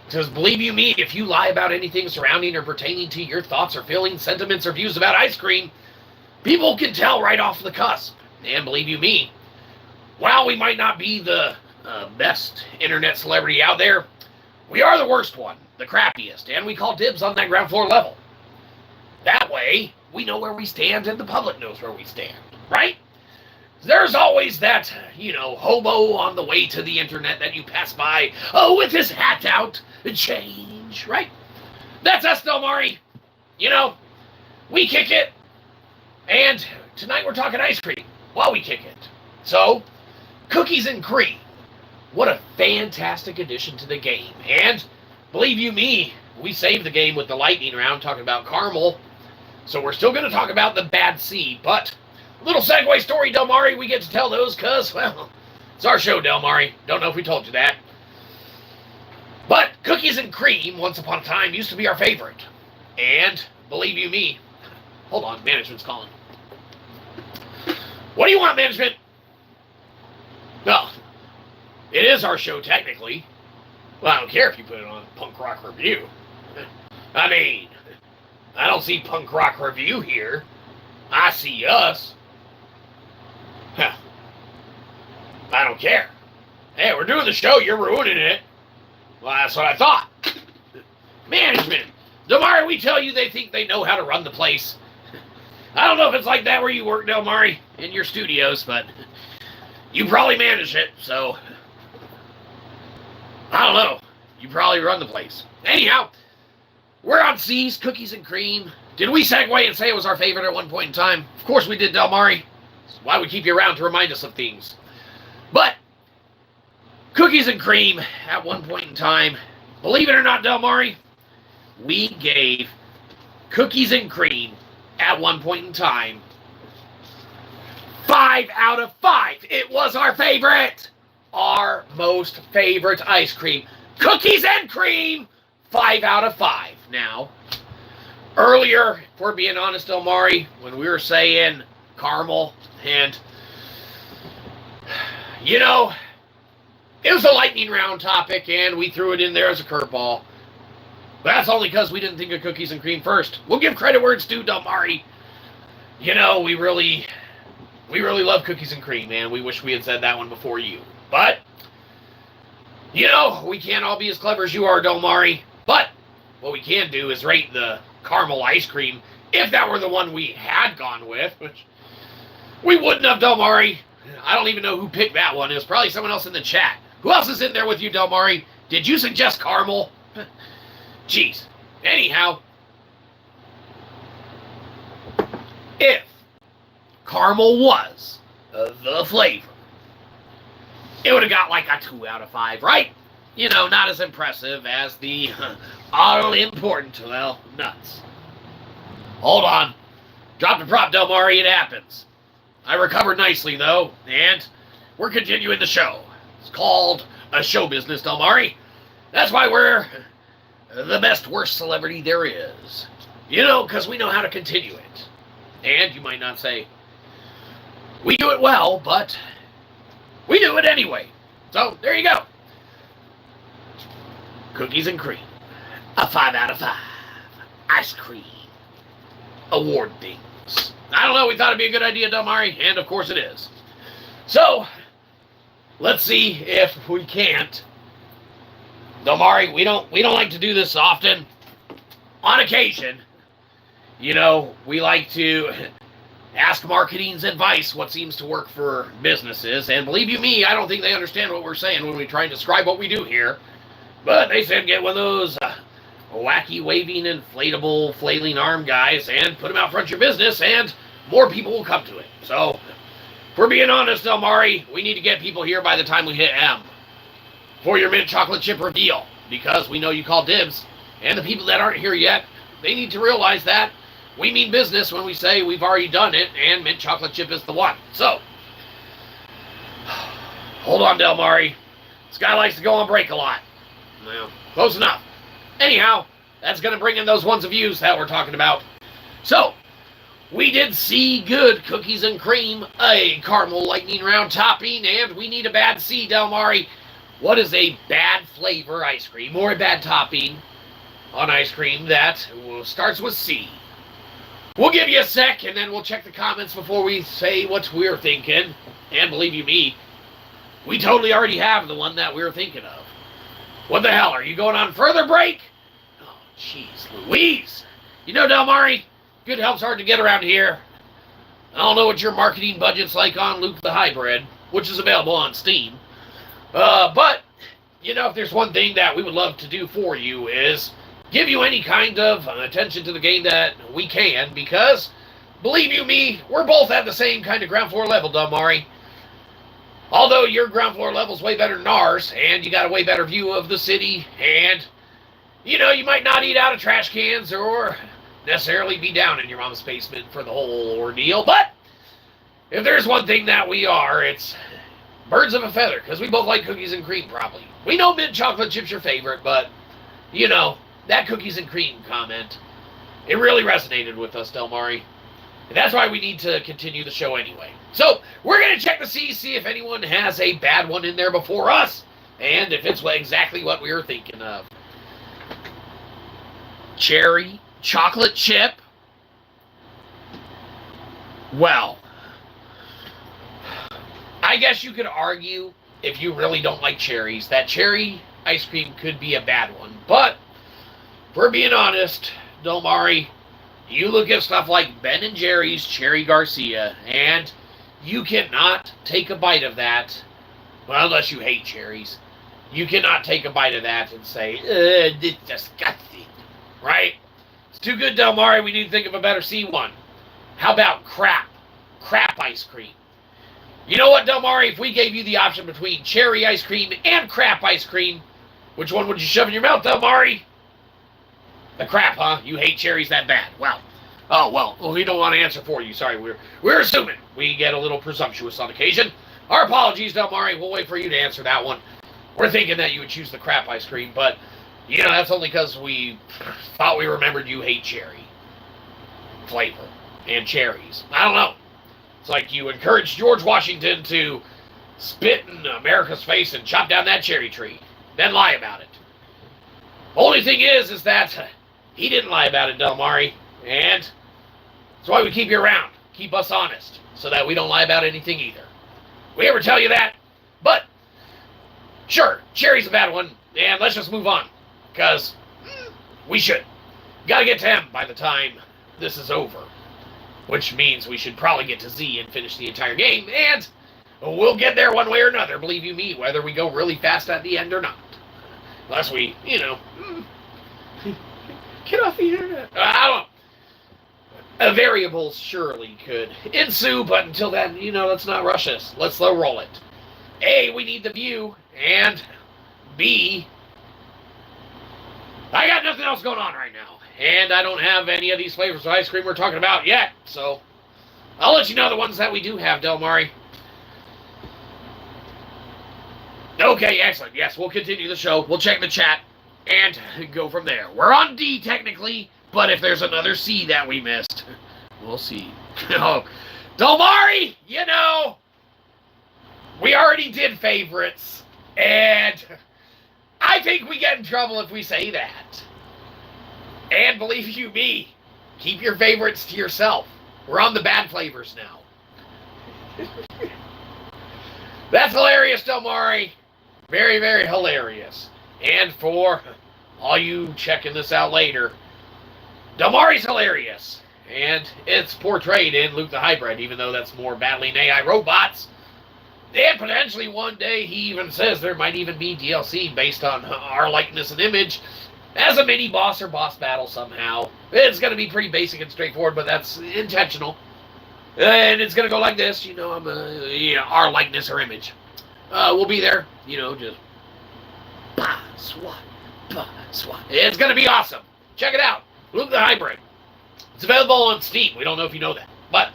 A: Because believe you me, if you lie about anything surrounding or pertaining to your thoughts or feelings, sentiments, or views about ice cream, people can tell right off the cusp. And believe you me, while we might not be the best internet celebrity out there, we are the worst one, the crappiest, and we call dibs on that ground floor level. That way, we know where we stand and the public knows where we stand, right? There's always that, hobo on the way to the internet that you pass by, with his hat out, change, right? That's us, Del Mari. We kick it, and tonight we're talking ice cream while we kick it. So, cookies and cream. What a fantastic addition to the game. And, believe you me, we saved the game with the lightning round talking about caramel. So we're still going to talk about the bad C. But, little segue story, Del Mari, we get to tell those because, well, it's our show, Del Mari. Don't know if we told you that. But, cookies and cream, once upon a time, used to be our favorite. And, believe you me, hold on, management's calling. What do you want, management? Well, it is our show, technically. Well, I don't care if you put it on Punk Rock Review. I mean, I don't see Punk Rock Review here. I see us. Huh. I don't care. Hey, we're doing the show. You're ruining it. Well, that's what I thought. Management. Del Mari, we tell you they think they know how to run the place. I don't know if it's like that where you work, Del Mari, in your studios, but you probably manage it, so I don't know. You probably run the place. Anyhow, we're on C's, cookies and cream. Did we segue and say it was our favorite at one point in time? Of course we did, Del Mari. That's why we keep you around to remind us of things. But cookies and cream at one point in time, believe it or not, Del Mari, we gave cookies and cream at one point in time 5 out of 5. It was our favorite. Our most favorite ice cream. Cookies and cream, 5 out of 5. Now, earlier, if we're being honest, Del Mari, when we were saying caramel and, it was a lightning round topic and we threw it in there as a curveball. But that's only because we didn't think of cookies and cream first. We'll give credit where it's due, Del Mari. 'Cause, well, it was a lightning round topic and we threw it in there as a curveball. But that's only because we didn't think of cookies and cream first. We'll give credit where it's due, Del Mari. 'Cause we really love cookies and cream, man. We wish we had said that one before you. But, we can't all be as clever as you are, Delmari. But what we can do is rate the caramel ice cream, if that were the one we had gone with, which we wouldn't have, Delmari. I don't even know who picked that one. It was probably someone else in the chat. Who else is in there with you, Delmari? Did you suggest caramel? Jeez. Anyhow, if caramel was the flavor, it would have got like a 2 out of 5, right? Not as impressive as the all-important, nuts. Hold on. Drop the prop, Delmari. It happens. I recovered nicely, though, and we're continuing the show. It's called a show business, Delmari. That's why we're the best, worst celebrity there is. Because we know how to continue it. And you might not say, we do it well, but we do it anyway. So, there you go. Cookies and cream. A 5 out of 5. Ice cream. Award things. I don't know, we thought it'd be a good idea, Delmari, and of course it is. So, let's see if we can't. Delmari, we don't like to do this often. On occasion, we like to ask marketing's advice what seems to work for businesses. And believe you me, I don't think they understand what we're saying when we try and describe what we do here. But they said get one of those wacky, waving, inflatable, flailing arm guys and put them out front of your business, and more people will come to it. So, if we're being honest, Delmari, we need to get people here by the time we hit M for your mint chocolate chip reveal, because we know you call dibs, and the people that aren't here yet, they need to realize that we mean business when we say we've already done it, and mint chocolate chip is the one. So, hold on, Delmari. This guy likes to go on break a lot. Well, close enough. Anyhow, that's going to bring in those ones of yous that we're talking about. So, we did see good cookies and cream, a caramel lightning round topping, and we need a bad C, Delmari. What is a bad flavor ice cream, or a bad topping on ice cream that starts with C? We'll give you a sec, and then we'll check the comments before we say what we're thinking. And believe you me, we totally already have the one that we're thinking of. What the hell, are you going on further break? Oh, jeez Louise. Delmari, good help's hard to get around here. I don't know what your marketing budget's like on Luke the Hybrid, which is available on Steam. But, if there's one thing that we would love to do for you is give you any kind of attention to the game that we can, because, believe you me, we're both at the same kind of ground floor level, Delmari. Although your ground floor level's way better than ours, and you got a way better view of the city, and, you might not eat out of trash cans or necessarily be down in your mom's basement for the whole ordeal, but if there's one thing that we are, it's birds of a feather, because we both like cookies and cream, probably. We know mint chocolate chip's your favorite, but, that cookies and cream comment, it really resonated with us, Delmari. And that's why we need to continue the show anyway. So, we're going to check the C, see if anyone has a bad one in there before us, and if it's exactly what we were thinking of. Cherry chocolate chip. Well, I guess you could argue, if you really don't like cherries, that cherry ice cream could be a bad one. But, if we're being honest, Delmari, you look at stuff like Ben & Jerry's Cherry Garcia, and you cannot take a bite of that, well, unless you hate cherries, you cannot take a bite of that and say, it's disgusting, right? It's too good, Delmari. We need to think of a better C1. How about crap ice cream? You know what, Delmari? If we gave you the option between cherry ice cream and crap ice cream, which one would you shove in your mouth, Delmari? The crap, huh? You hate cherries that bad. Well, we don't want to answer for you. Sorry, we're assuming. We get a little presumptuous on occasion. Our apologies, Delmari. We'll wait for you to answer that one. We're thinking that you would choose the crap ice cream, but, that's only because we thought we remembered you hate cherry flavor and cherries. I don't know. It's like you encouraged George Washington to spit in America's face and chop down that cherry tree, then lie about it. Only thing is that he didn't lie about it, Delmari, and that's why we keep you around. keep us honest so that we don't lie about anything either. We ever tell you that? But, sure, Cherry's a bad one, and let's just move on, because we should. Gotta get to M by the time this is over, which means we should probably get to Z and finish the entire game, and we'll get there one way or another, believe you me, whether we go really fast at the end or not. Unless we, get off the internet. I don't know. Variables surely could ensue, but until then, let's not rush this. Let's slow roll it. A, we need the view, and B, I got nothing else going on right now, and I don't have any of these flavors of ice cream we're talking about yet, so I'll let you know the ones that we do have, Del Mari. Okay, excellent. Yes, we'll continue the show. We'll check the chat and go from there. We're on D, technically, but if there's another C that we missed, we'll see. Oh, Del Mari, we already did favorites, and I think we get in trouble if we say that. And believe you me, keep your favorites to yourself. We're on the bad flavors now. That's hilarious, Del Mari. Very, very hilarious. And for all you checking this out later, Del Mari's hilarious. And it's portrayed in Luke the Hybrid, even though that's more battling AI robots. And potentially one day he even says there might even be DLC based on our likeness and image as a mini boss or boss battle somehow. It's going to be pretty basic and straightforward, but that's intentional. And it's going to go like this, our likeness or image. We'll be there, just bah, swat, bah, swat. It's going to be awesome. Check it out. Luke the Hybrid. It's available on Steam. We don't know if you know that. But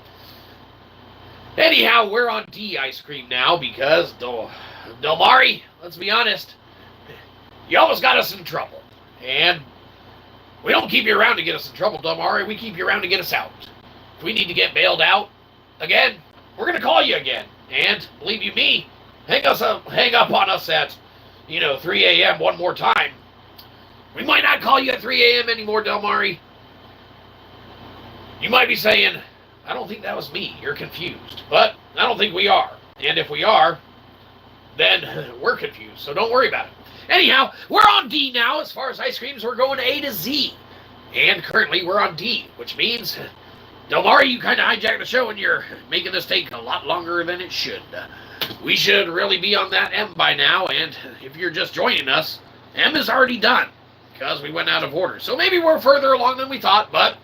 A: anyhow, we're on D ice cream now because Del Mari, let's be honest, you almost got us in trouble. And we don't keep you around to get us in trouble, Del Mari. We keep you around to get us out. If we need to get bailed out again, we're going to call you again. And believe you me, hang up on us at, 3 a.m. one more time. We might not call you at 3 a.m. anymore, Del Mari. You might be saying, I don't think that was me. You're confused. But I don't think we are. And if we are, then we're confused. So don't worry about it. Anyhow, we're on D now. As far as ice creams, we're going A to Z. And currently we're on D, which means, Del Mari, you kind of hijacked the show and you're making this take a lot longer than it should. We should really be on that M by now, and if you're just joining us, M is already done, because we went out of order. So maybe we're further along than we thought, but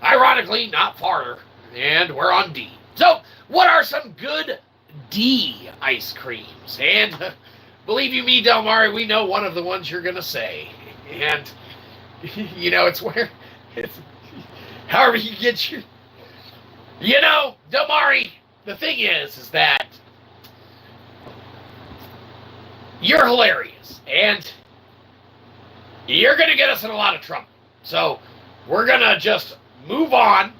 A: ironically, not farther, and we're on D. So, what are some good D ice creams? And believe you me, Del Mari, we know one of the ones you're going to say. And, it's where, however you get your, Del Mari, the thing is that you're hilarious, and you're going to get us in a lot of trouble. So, we're going to just move on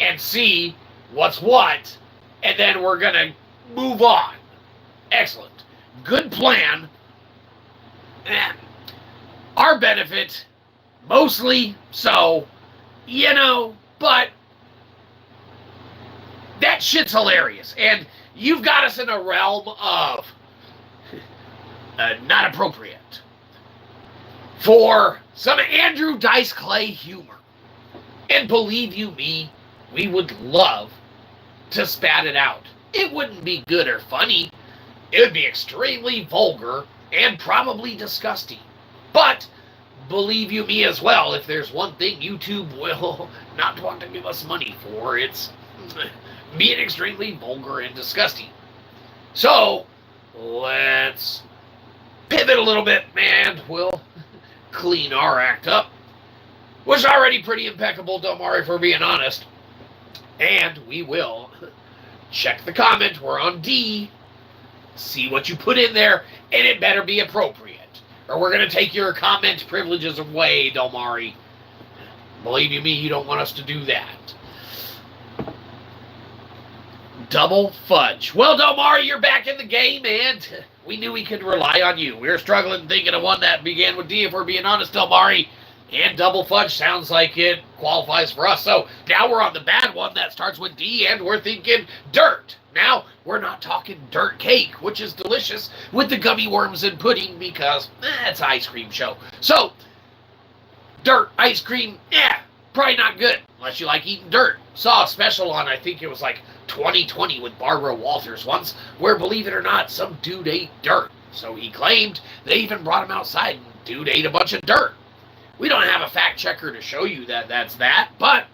A: and see what's what, and then we're going to move on. Excellent. Good plan. Our benefit, mostly so, but that shit's hilarious. And you've got us in a realm of not appropriate for some Andrew Dice Clay humor. And believe you me, we would love to spat it out. It wouldn't be good or funny. It would be extremely vulgar and probably disgusting. But believe you me as well, if there's one thing YouTube will not want to give us money for, it's being extremely vulgar and disgusting. So, let's pivot a little bit, and we'll clean our act up. Was already pretty impeccable, Del Mari, for being honest. And we will check the comment. We're on D. See what you put in there, and it better be appropriate, or we're going to take your comment privileges away, Del Mari. Believe you me, you don't want us to do that. Double fudge. Well, Del Mari, you're back in the game, and we knew we could rely on you. We were struggling thinking of one that began with D, if we're being honest, Del Mari. And double fudge sounds like it qualifies for us. So now we're on the bad one that starts with D, and we're thinking dirt. Now, we're not talking dirt cake, which is delicious with the gummy worms and pudding because it's an ice cream show. So, dirt ice cream, probably not good unless you like eating dirt. Saw a special on, I think it was like 2020 with Barbara Walters once, where, believe it or not, some dude ate dirt. So he claimed they even brought him outside and dude ate a bunch of dirt. We don't have a fact checker to show you that that's that, but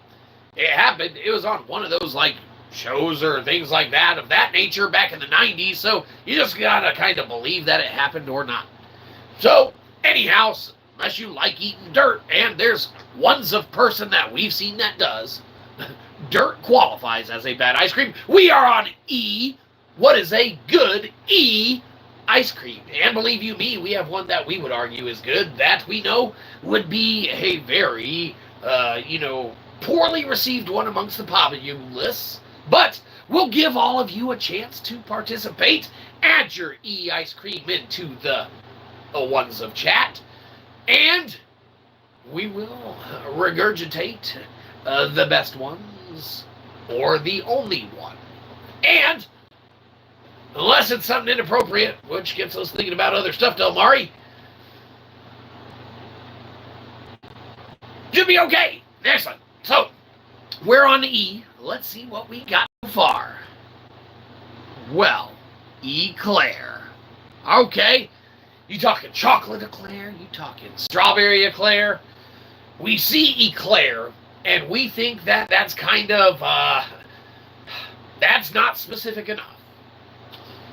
A: it happened. It was on one of those like shows or things like that of that nature back in the 90s, so you just gotta kind of believe that it happened or not. So, anyhow, unless you like eating dirt, and there's ones of person that we've seen that does, dirt qualifies as a bad ice cream. We are on E. What is a good E ice cream? And believe you me, we have one that we would argue is good, that we know would be a very, poorly received one amongst the populace. But we'll give all of you a chance to participate. Add your E ice cream into the ones of chat, and we will regurgitate the best ones or the only one. And unless it's something inappropriate, which gets us thinking about other stuff, Delmari, should be okay. Excellent. So, we're on E. Let's see what we got so far. Well, eclair. Okay. You talking chocolate eclair? You talking strawberry eclair? We see eclair, and we think that that's kind of, that's not specific enough.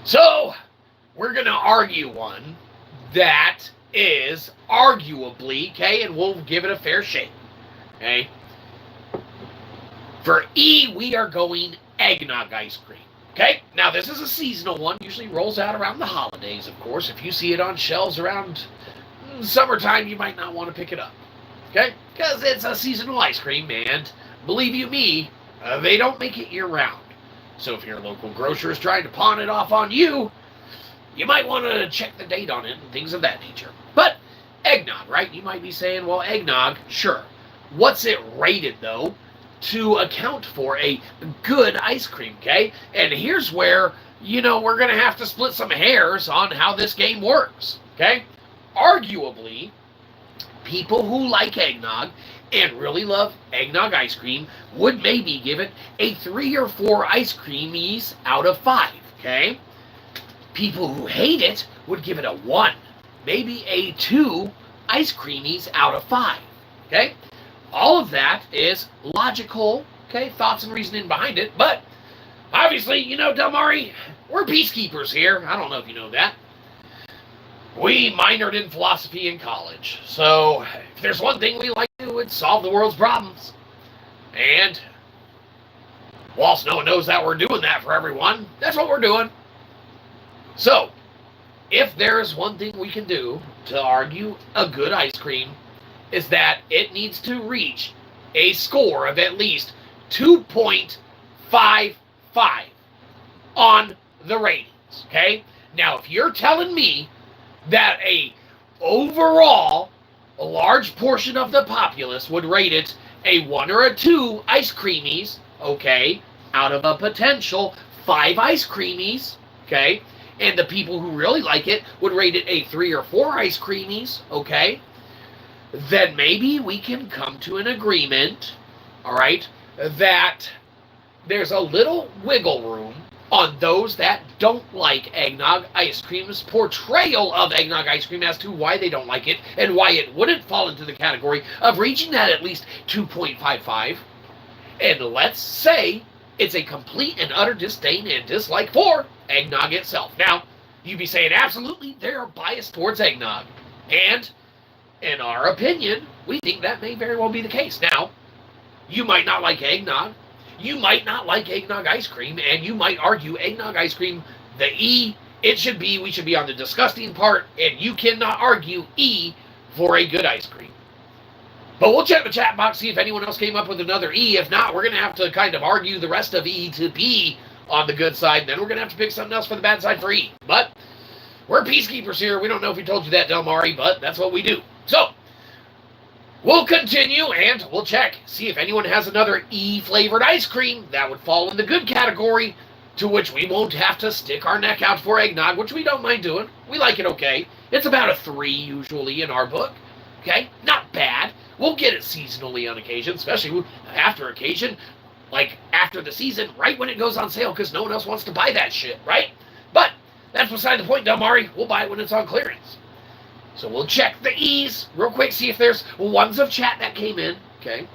A: So, we're going to argue one that is arguably, okay, and we'll give it a fair shake, okay? For E, we are going eggnog ice cream, okay? Now, this is a seasonal one, usually rolls out around the holidays, of course. If you see it on shelves around summertime, you might not want to pick it up, okay? Because it's a seasonal ice cream, and believe you me, they don't make it year-round. So if your local grocer is trying to pawn it off on you, you might want to check the date on it and things of that nature. But eggnog, right? You might be saying, well, eggnog, sure. What's it rated, though, to account for a good ice cream, okay? And here's where, we're going to have to split some hairs on how this game works, okay? Arguably, people who like eggnog and really love eggnog ice cream would maybe give it a 3 or 4 ice creamies out of 5, okay? People who hate it would give it a 1, maybe a 2 ice creamies out of 5, okay? All of that is logical, okay, thoughts and reasoning behind it, but obviously, Delmari, we're peacekeepers here. I don't know if you know that. We minored in philosophy in college, so if there's one thing we like to do, it's solve the world's problems. And whilst no one knows that we're doing that for everyone, that's what we're doing. So, if there is one thing we can do to argue a good ice cream, is that it needs to reach a score of at least 2.55 on the ratings, okay? Now, if you're telling me that a large portion of the populace would rate it a 1 or a 2 ice creamies, okay, out of a potential 5 ice creamies, okay, and the people who really like it would rate it a 3 or 4 ice creamies, okay, then maybe we can come to an agreement, all right, that there's a little wiggle room on those that don't like eggnog ice cream's portrayal of eggnog ice cream as to why they don't like it and why it wouldn't fall into the category of reaching that at least 2.55. And let's say it's a complete and utter disdain and dislike for eggnog itself. Now, you'd be saying, absolutely, they're biased towards eggnog. And in our opinion, we think that may very well be the case. Now, you might not like eggnog. You might not like eggnog ice cream, and you might argue eggnog ice cream, the E, we should be on the disgusting part, and you cannot argue E for a good ice cream. But we'll check the chat box, see if anyone else came up with another E. If not, we're going to have to kind of argue the rest of E to be on the good side, and then we're going to have to pick something else for the bad side for E. But we're peacekeepers here. We don't know if we told you that, Delmari, but that's what we do. So, We'll continue and we'll check, see if anyone has another E-flavored ice cream that would fall in the good category, to which we won't have to stick our neck out for eggnog, which we don't mind doing. We like it okay. It's about a 3 usually in our book. Okay? Not bad. We'll get it seasonally on occasion, especially after occasion, like after the season, right when it goes on sale, because no one else wants to buy that shit, right? But that's beside the point, Delmari. We'll buy it when it's on clearance. So we'll check the E's real quick, see if there's ones of chat that came in. Okay.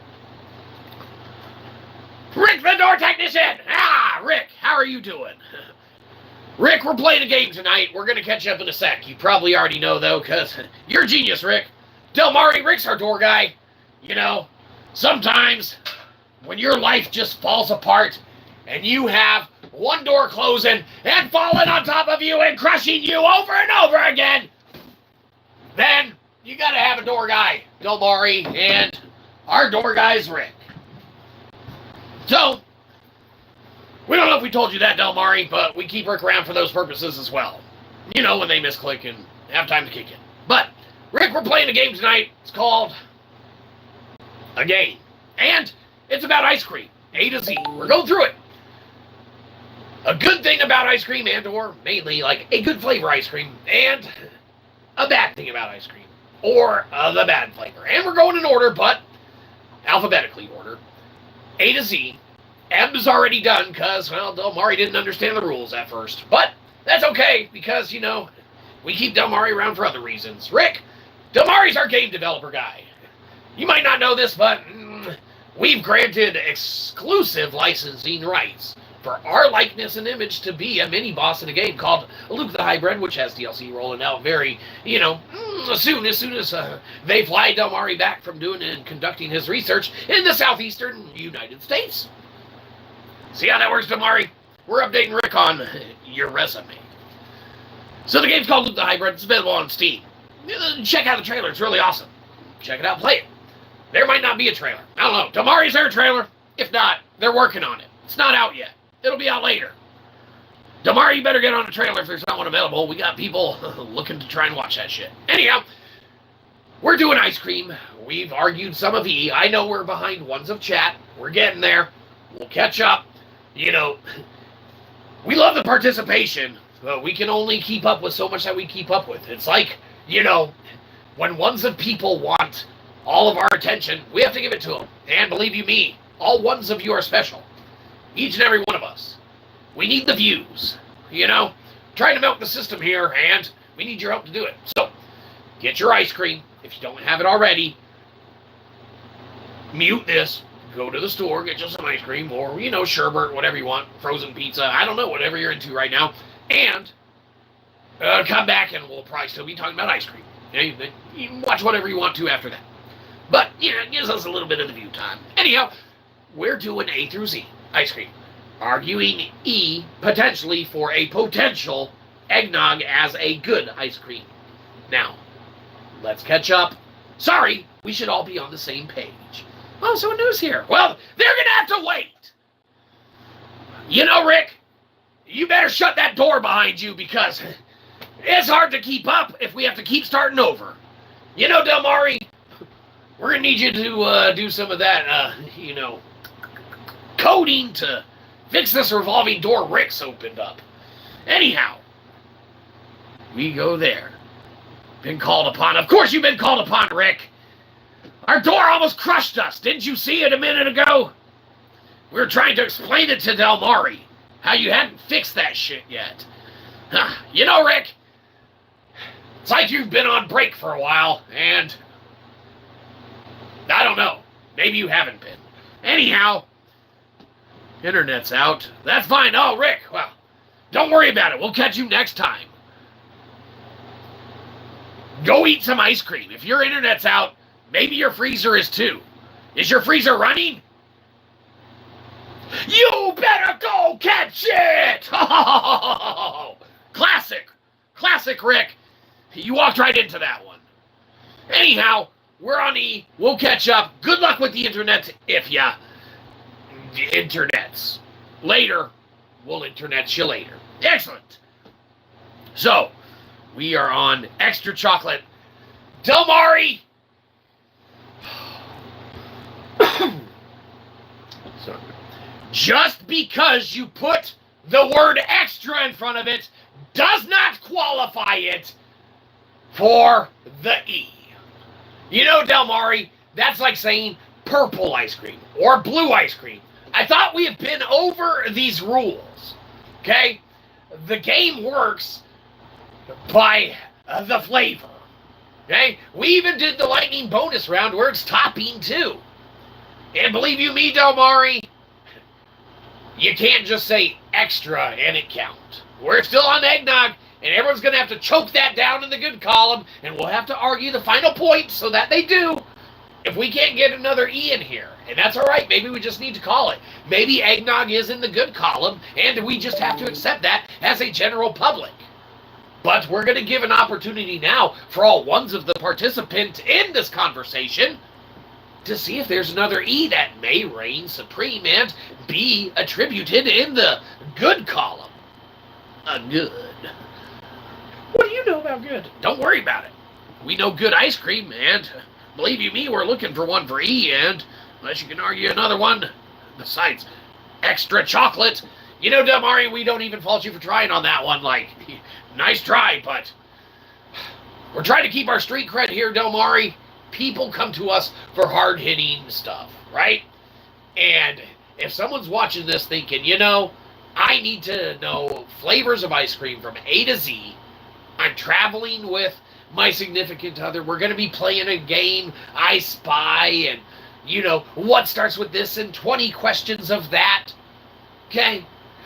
A: Rick, the door technician! Ah, Rick, how are you doing? Rick, we're playing a game tonight. We're going to catch up in a sec. You probably already know, though, because you're a genius, Rick. Delmari, Rick's our door guy. You know, sometimes when your life just falls apart and you have one door closing and falling on top of you and crushing you over and over again, then you got to have a door guy, Delmari, and our door guy's Rick. So, we don't know if we told you that, Delmari, but we keep Rick around for those purposes as well. You know, when they misclick and have time to kick in. But, Rick, we're playing a game tonight. It's called A Game. And it's about ice cream, A to Z. We're going through it. A good thing about ice cream and or mainly like a good flavor ice cream and a bad thing about ice cream or the bad flavor. And we're going in order, but alphabetically order. A to Z. M's already done because, well, Delmari didn't understand the rules at first. But that's okay because, you know, we keep Delmari around for other reasons. Rick, Delmari's our game developer guy. You might not know this, but we've granted exclusive licensing rights for our likeness and image to be a mini-boss in a game called Luke the Hybrid, which has DLC rolling out very, you know, as soon as they fly Delmari back from doing and conducting his research in the southeastern United States. See how that works, Delmari? We're updating Rick on your resume. So the game's called Luke the Hybrid. It's available on Steam. Check out the trailer. It's really awesome. Check it out. Play it. There might not be a trailer. I don't know. Delmari's there a trailer? If not, they're working on it. It's not out yet. It'll be out later. Delmari, you better get on a trailer if there's not one available. We got people looking to try and watch that shit. Anyhow, we're doing ice cream. We've argued some of E. I know we're behind ones of chat. We're getting there. We'll catch up. You know, we love the participation, but we can only keep up with so much that we keep up with. It's like, you know, when ones of people want all of our attention, we have to give it to them. And believe you me, all ones of you are special. Each and every one of us. We need the views. You know, trying to milk the system here, and we need your help to do it. So, get your ice cream. If you don't have it already, mute this. Go to the store, get you some ice cream, or, you know, sherbert, whatever you want, frozen pizza, I don't know, whatever you're into right now, and come back and we'll probably still be talking about ice cream. You know, you can watch whatever you want to after that. But, you know, it gives us a little bit of the view time. Anyhow, we're doing A through Z, ice cream. Arguing E, potentially, for a potential eggnog as a good ice cream. Now, let's catch up. Sorry, we should all be on the same page. Oh, someone new's here. Well, they're going to have to wait. You know, Rick, you better shut that door behind you because it's hard to keep up if we have to keep starting over. You know, Delmari, we're going to need you to do some of that, you know, coding to fix this revolving door Rick's opened up. Anyhow, we go there. Been called upon. Of course you've been called upon, Rick. Our door almost crushed us. Didn't you see it a minute ago? We were trying to explain it to Delmari, how you hadn't fixed that shit yet. You know, Rick, it's like you've been on break for a while, and I don't know. Maybe you haven't been. Anyhow, internet's out. That's fine. Oh, Rick, well, don't worry about it. We'll catch you next time. Go eat some ice cream. If your internet's out, maybe your freezer is too. Is your freezer running? You better go catch it! Oh, classic. Classic, Rick. You walked right into that one. Anyhow, we're on E. We'll catch up. Good luck with the internet if ya internets. Later. We'll internet you later. Excellent. So, we are on extra chocolate. Delmari! So, just because you put the word extra in front of it does not qualify it for the E. You know, Del Mari, that's like saying purple ice cream or blue ice cream. I thought we have been over these rules, okay? The game works by the flavor, okay? We even did the lightning bonus round where it's topping too. And believe you me, Del Mari, you can't just say extra and it count. We're still on eggnog, and everyone's going to have to choke that down in the good column, and we'll have to argue the final point so that they do if we can't get another E in here. And that's all right. Maybe we just need to call it. Maybe eggnog is in the good column, and we just have to accept that as a general public. But we're going to give an opportunity now for all ones of the participants in this conversation to see if there's another E that may reign supreme and be attributed in the good column. Good. What do you know about good? Don't worry about it. We know good ice cream, and believe you me, we're looking for one for E, and unless you can argue another one besides extra chocolate. You know, Del Mari, we don't even fault you for trying on that one. Like, nice try, but we're trying to keep our street cred here, Del Mari. People come to us for hard-hitting stuff, right? And if someone's watching this thinking, you know, I need to know flavors of ice cream from A to Z. I'm traveling with my significant other. We're going to be playing a game, I Spy, and, you know, what starts with this and 20 questions of that. Okay?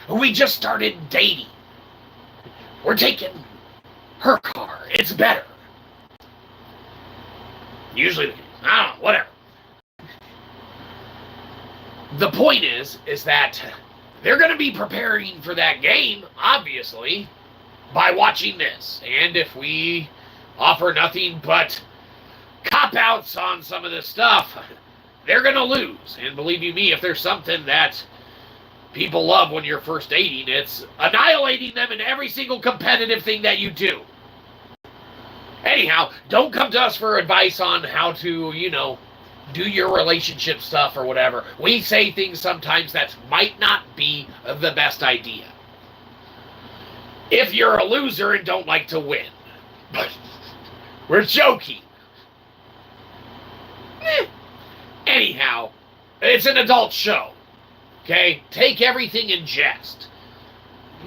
A: We just started dating. We're taking her car. It's better. Usually, I don't know, whatever. The point is that they're going to be preparing for that game, obviously, by watching this. And if we offer nothing but cop-outs on some of this stuff, they're going to lose. And believe you me, if there's something that people love when you're first dating, it's annihilating them in every single competitive thing that you do. Anyhow, don't come to us for advice on how to, you know, do your relationship stuff or whatever. We say things sometimes that might not be the best idea. If you're a loser and don't like to win. But we're joking. Anyhow, it's an adult show. Okay? Take everything in jest.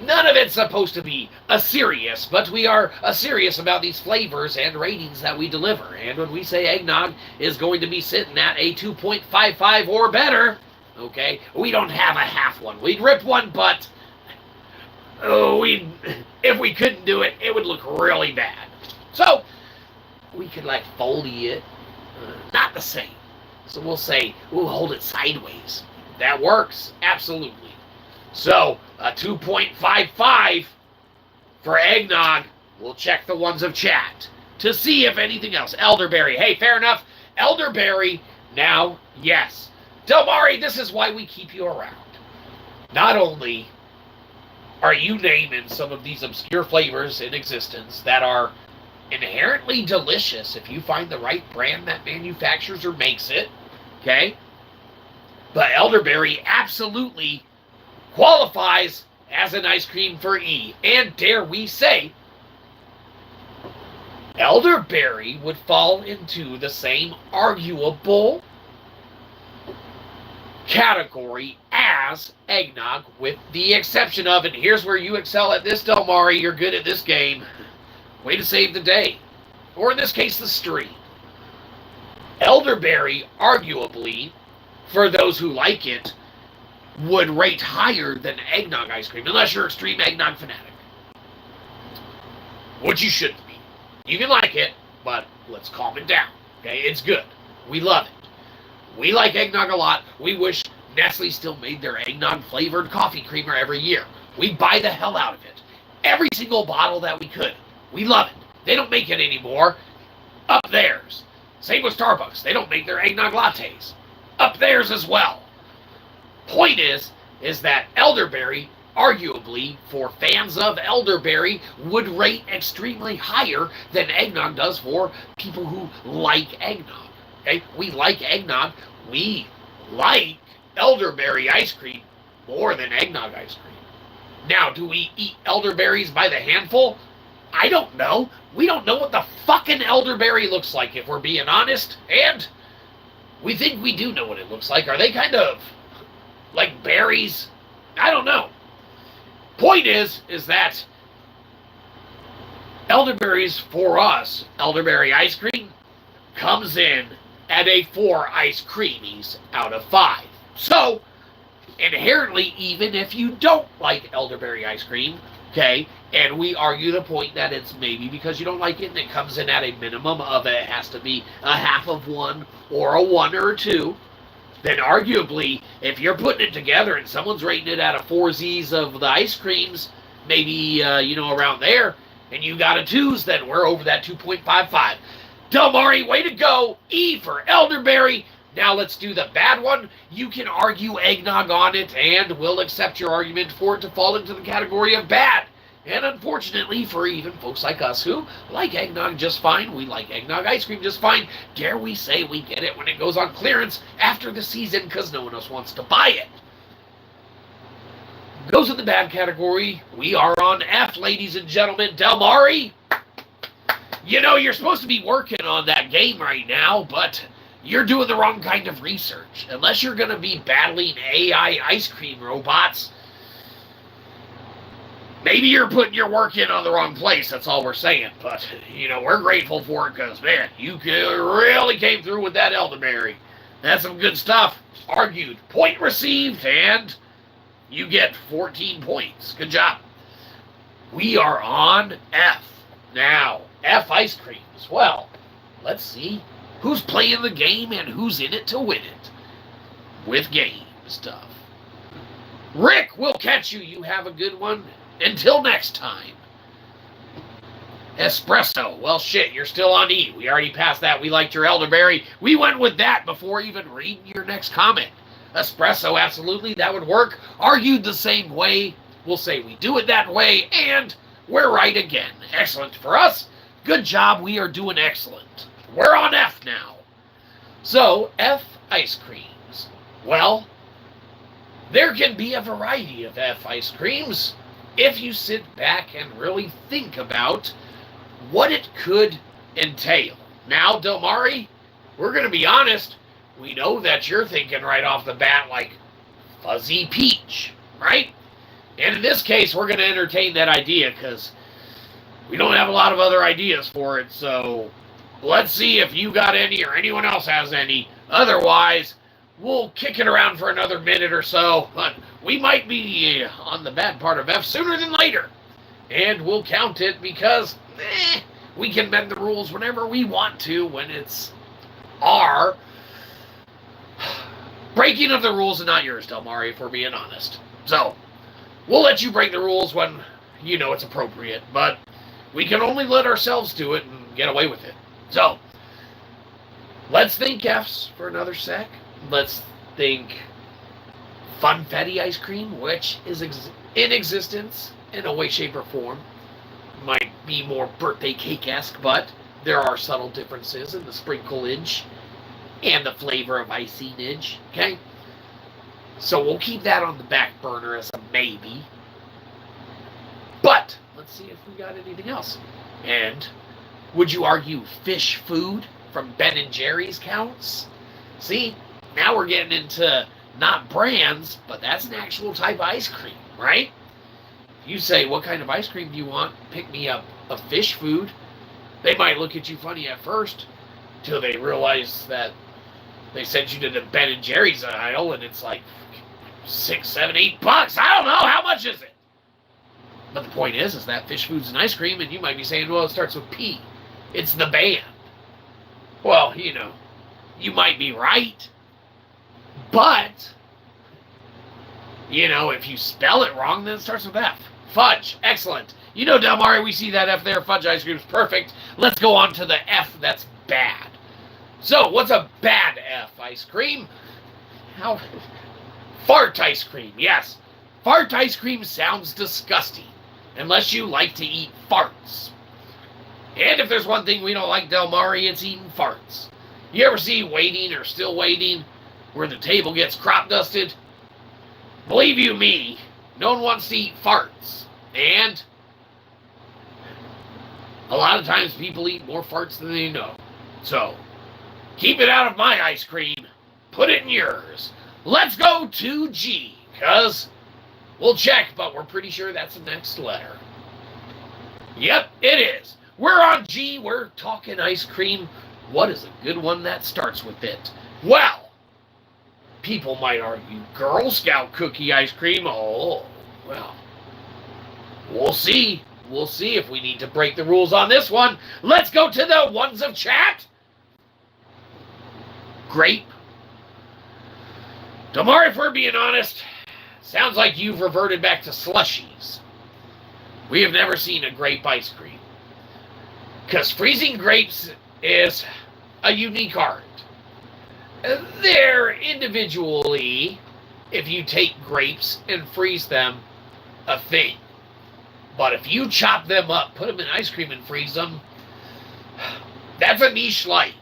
A: None of it's supposed to be serious, but we are serious about these flavors and ratings that we deliver. And when we say eggnog is going to be sitting at a 2.55 or better, okay, we don't have a half one. We'd rip one, but if we couldn't do it, it would look really bad. So we could like foldy it, not the same. So we'll say, we'll hold it sideways. That works, absolutely. So, a 2.55 for eggnog. We'll check the ones of chat to see if anything else. Elderberry. Hey, fair enough. Elderberry. Now, yes. Del Mari, this is why we keep you around. Not only are you naming some of these obscure flavors in existence that are inherently delicious if you find the right brand that manufactures or makes it, okay? But elderberry absolutely qualifies as an ice cream for E. And dare we say, elderberry would fall into the same arguable category as eggnog, with the exception of, and here's where you excel at this, Del Mari, you're good at this game. Way to save the day. Or in this case, the stream. Elderberry, arguably, for those who like it, would rate higher than eggnog ice cream, unless you're extreme eggnog fanatic. Which you shouldn't be. You can like it, but let's calm it down. Okay, it's good. We love it. We like eggnog a lot. We wish Nestle still made their eggnog-flavored coffee creamer every year. We'd buy the hell out of it. Every single bottle that we could. We love it. They don't make it anymore. Up theirs. Same with Starbucks. They don't make their eggnog lattes. Up theirs as well. Point is that elderberry, arguably, for fans of elderberry, would rate extremely higher than eggnog does for people who like eggnog. Okay? We like eggnog. We like elderberry ice cream more than eggnog ice cream. Now, do we eat elderberries by the handful? I don't know. We don't know what the fucking elderberry looks like, if we're being honest. And we think we do know what it looks like. Are they kind of like berries? I don't know. Point is that elderberries, for us, elderberry ice cream, comes in at a 4 ice creamies out of 5. So, inherently, even if you don't like elderberry ice cream, okay, and we argue the point that it's maybe because you don't like it and it comes in at a minimum of it has to be a half of 1 or a 1 or a 2, then arguably, if you're putting it together and someone's rating it at a 4 Z's of the ice creams, maybe, around there, and you got a 2's, then we're over that 2.55. Del Mare, way to go. E for elderberry. Now let's do the bad one. You can argue eggnog on it, and we'll accept your argument for it to fall into the category of bad. And unfortunately, for even folks like us who like eggnog just fine, we like eggnog ice cream just fine, dare we say we get it when it goes on clearance after the season because no one else wants to buy it. Goes in the bad category. We are on F, ladies and gentlemen. Del Mare, you're supposed to be working on that game right now, but you're doing the wrong kind of research. Unless you're going to be battling AI ice cream robots, maybe you're putting your work in on the wrong place. That's all we're saying. But, we're grateful for it because, man, you really came through with that elderberry. That's some good stuff. Argued. Point received, and you get 14 points. Good job. We are on F. Now, F ice creams. Well, let's see who's playing the game and who's in it to win it. With game stuff. Rick, we'll catch you. You have a good one. Until next time. Espresso. Well, shit, you're still on E. We already passed that. We liked your elderberry. We went with that before even reading your next comment. Espresso, absolutely, that would work. Argued the same way. We'll say we do it that way, and we're right again. Excellent for us. Good job. We are doing excellent. We're on F now. So, F ice creams. Well, there can be a variety of F ice creams if you sit back and really think about what it could entail. Now, Del Mare, we're going to be honest. We know that you're thinking right off the bat like fuzzy peach, right? And in this case, we're going to entertain that idea because we don't have a lot of other ideas for it. So let's see if you got any or anyone else has any. Otherwise, we'll kick it around for another minute or so. But we might be on the bad part of F sooner than later. And we'll count it because we can bend the rules whenever we want to when it's our breaking of the rules and not yours, Del Mare, if we're being honest. So, we'll let you break the rules when you know it's appropriate, but we can only let ourselves do it and get away with it. So, let's think F's for another sec. Let's think funfetti ice cream, which is in existence in a way, shape, or form. Might be more birthday cake-esque, but there are subtle differences in the sprinkleage and the flavor of icingage, okay? So we'll keep that on the back burner as a maybe. But let's see if we got anything else. And would you argue fish food from Ben & Jerry's counts? See, now we're getting into not brands, but that's an actual type of ice cream, right? If you say, what kind of ice cream do you want? Pick me up a fish food. They might look at you funny at first till they realize that they sent you to the Ben & Jerry's aisle and it's like $6, $7, $8. I don't know. How much is it? But the point is that fish food's an ice cream, and you might be saying, well, it starts with P. It's the band. Well, you might be right. But, if you spell it wrong, then it starts with F. Fudge. Excellent. Del Mare, we see that F there. Fudge ice cream is perfect. Let's go on to the F that's bad. So, what's a bad F ice cream? Fart ice cream, yes. Fart ice cream sounds disgusting, unless you like to eat farts. And if there's one thing we don't like, Del Mare, it's eating farts. You ever see Waiting or Still Waiting? where the table gets crop dusted. Believe you me, no one wants to eat farts. And a lot of times people eat more farts than they know. So, keep it out of my ice cream. Put it in yours. Let's go to G, because we'll check, but we're pretty sure that's the next letter. Yep, it is. We're on G. We're talking ice cream. What is a good one that starts with it? Well, people might argue Girl Scout cookie ice cream. Oh, well, we'll see. We'll see if we need to break the rules on this one. Let's go to the ones of chat. Grape. Damari, if we're being honest, sounds like you've reverted back to slushies. We have never seen a grape ice cream. Because freezing grapes is a unique art. They're individually, if you take grapes and freeze them, a thing. But if you chop them up, put them in ice cream and freeze them, that's a niche like.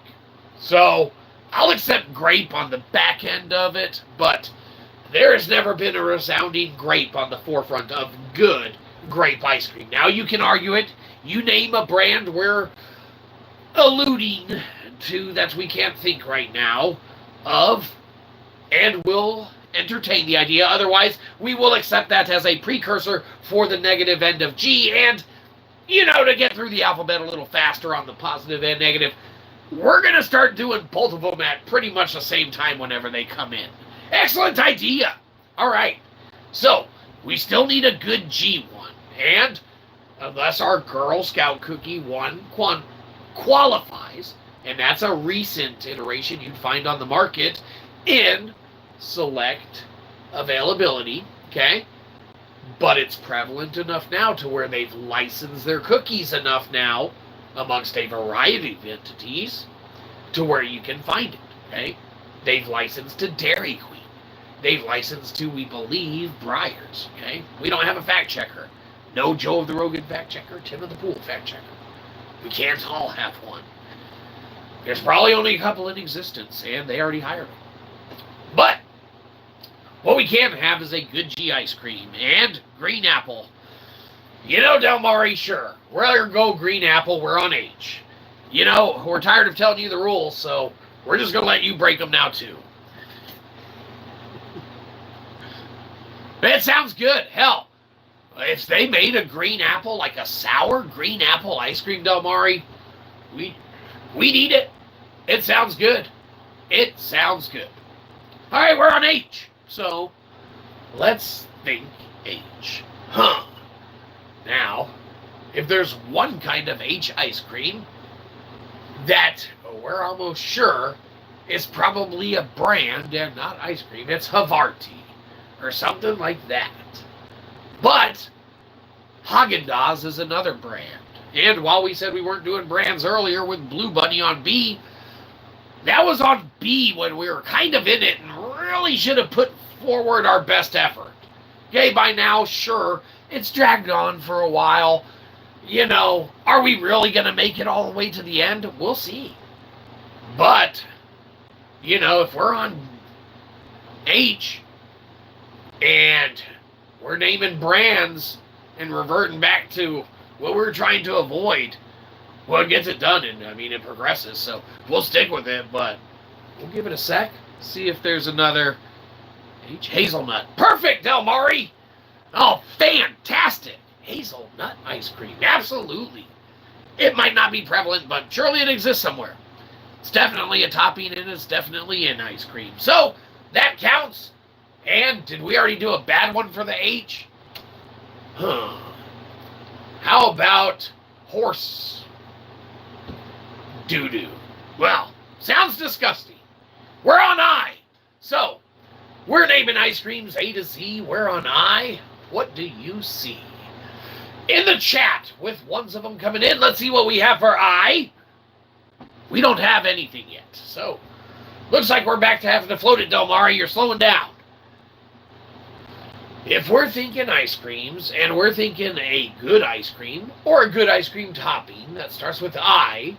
A: So, I'll accept grape on the back end of it, but there has never been a resounding grape on the forefront of good grape ice cream. Now, you can argue it. You name a brand we're alluding to that we can't think right now of, and we'll entertain the idea. Otherwise, we will accept that as a precursor for the negative end of G. And, you know, to get through the alphabet a little faster on the positive and negative, we're going to start doing both of them at pretty much the same time whenever they come in. Excellent idea. All right. So, we still need a good G one. And unless our Girl Scout cookie one qualifies, and that's a recent iteration you'd find on the market in select availability, okay? But it's prevalent enough now to where they've licensed their cookies enough now amongst a variety of entities to where you can find it, okay? They've licensed to Dairy Queen. They've licensed to, we believe, Breyers, okay? We don't have a fact checker. No Joe of the Rogan fact checker, Tim of the Pool fact checker. We can't all have one. There's probably only a couple in existence, and they already hired them. But what we can have is a good G ice cream and green apple. You know, Del Mari, sure. We're going to go green apple. We're on H. You know, we're tired of telling you the rules, so we're just going to let you break them now, too. It sounds good. Hell, if they made a green apple, like a sour green apple ice cream, Del Mari, we'd eat it. It sounds good. It sounds good. All right, we're on H. So, let's think H. Now, if there's one kind of H ice cream that we're almost sure is probably a brand and not ice cream, it's Havarti or something like that. But Haagen-Dazs is another brand. And while we said we weren't doing brands earlier with Blue Bunny on B, that was on B when we were kind of in it and really should have put forward our best effort. Okay, by now, sure, it's dragged on for a while. You know, are we really going to make it all the way to the end? We'll see. But, you know, if we're on H and we're naming brands and reverting back to what we're trying to avoid, well, it gets it done, and I mean, it progresses, so we'll stick with it, but we'll give it a sec, see if there's another H. Hazelnut. Perfect, Del Mari! Oh, fantastic! Hazelnut ice cream, absolutely. It might not be prevalent, but surely it exists somewhere. It's definitely a topping, and it's definitely in ice cream. So, that counts. And did we already do a bad one for the H? How about horse doo-doo? Well, sounds disgusting. We're on I. So, we're naming ice creams A to Z. We're on I. What do you see? In the chat, with ones of them coming in, let's see what we have for I. We don't have anything yet. So, looks like we're back to having to float it, Del Mari. You're slowing down. If we're thinking ice creams, and we're thinking a good ice cream, or a good ice cream topping that starts with I,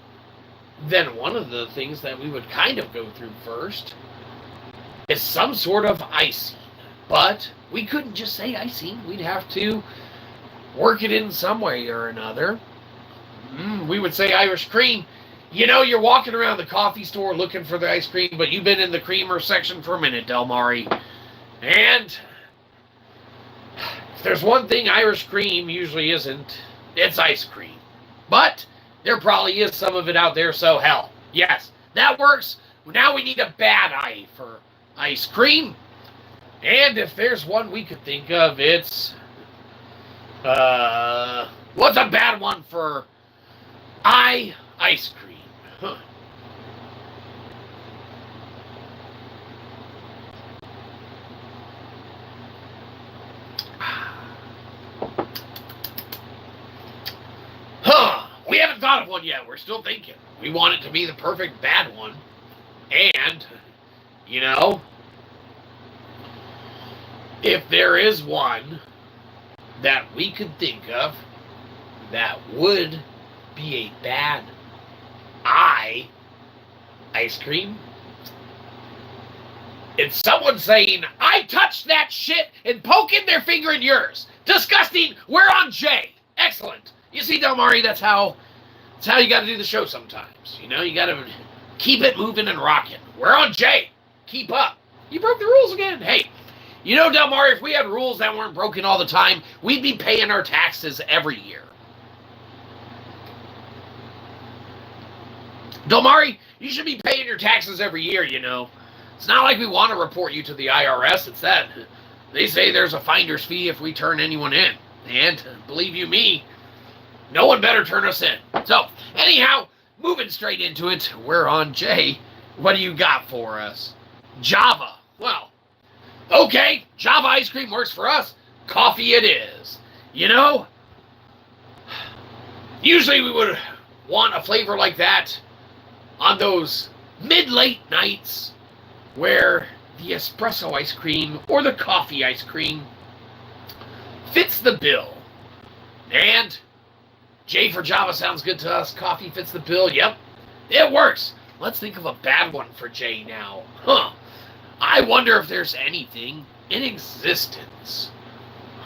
A: then one of the things that we would kind of go through first is some sort of icing. But we couldn't just say icing. We'd have to work it in some way or another. We would say Irish cream. You know, you're walking around the coffee store looking for the ice cream, but you've been in the creamer section for a minute, Del Mari. And if there's one thing Irish cream usually isn't, it's ice cream. But there probably is some of it out there, so hell, yes, that works. Now we need a bad eye for ice cream. And if there's one we could think of, it's... what's a bad one for ice cream? Huh. We haven't thought of one yet. We're still thinking. We want it to be the perfect bad one. And, you know, if there is one that we could think of that would be a bad ice cream, it's someone saying, I touched that shit and poking their finger in yours. Disgusting. We're on J. Excellent. You see, Del Mari, that's how you got to do the show sometimes. You know, you got to keep it moving and rocking. We're on J. Keep up. You broke the rules again. Hey, you know, Del Mari, if we had rules that weren't broken all the time, we'd be paying our taxes every year. Del Mari, you should be paying your taxes every year, you know. It's not like we want to report you to the IRS. It's that they say there's a finder's fee if we turn anyone in. And believe you me, no one better turn us in. So, anyhow, moving straight into it, we're on J. What do you got for us? Java. Well, okay, Java ice cream works for us. Coffee it is. You know, usually we would want a flavor like that on those mid-late nights where the espresso ice cream or the coffee ice cream fits the bill. And J for Java sounds good to us. Coffee fits the bill. Yep, it works. Let's think of a bad one for J now. I wonder if there's anything in existence.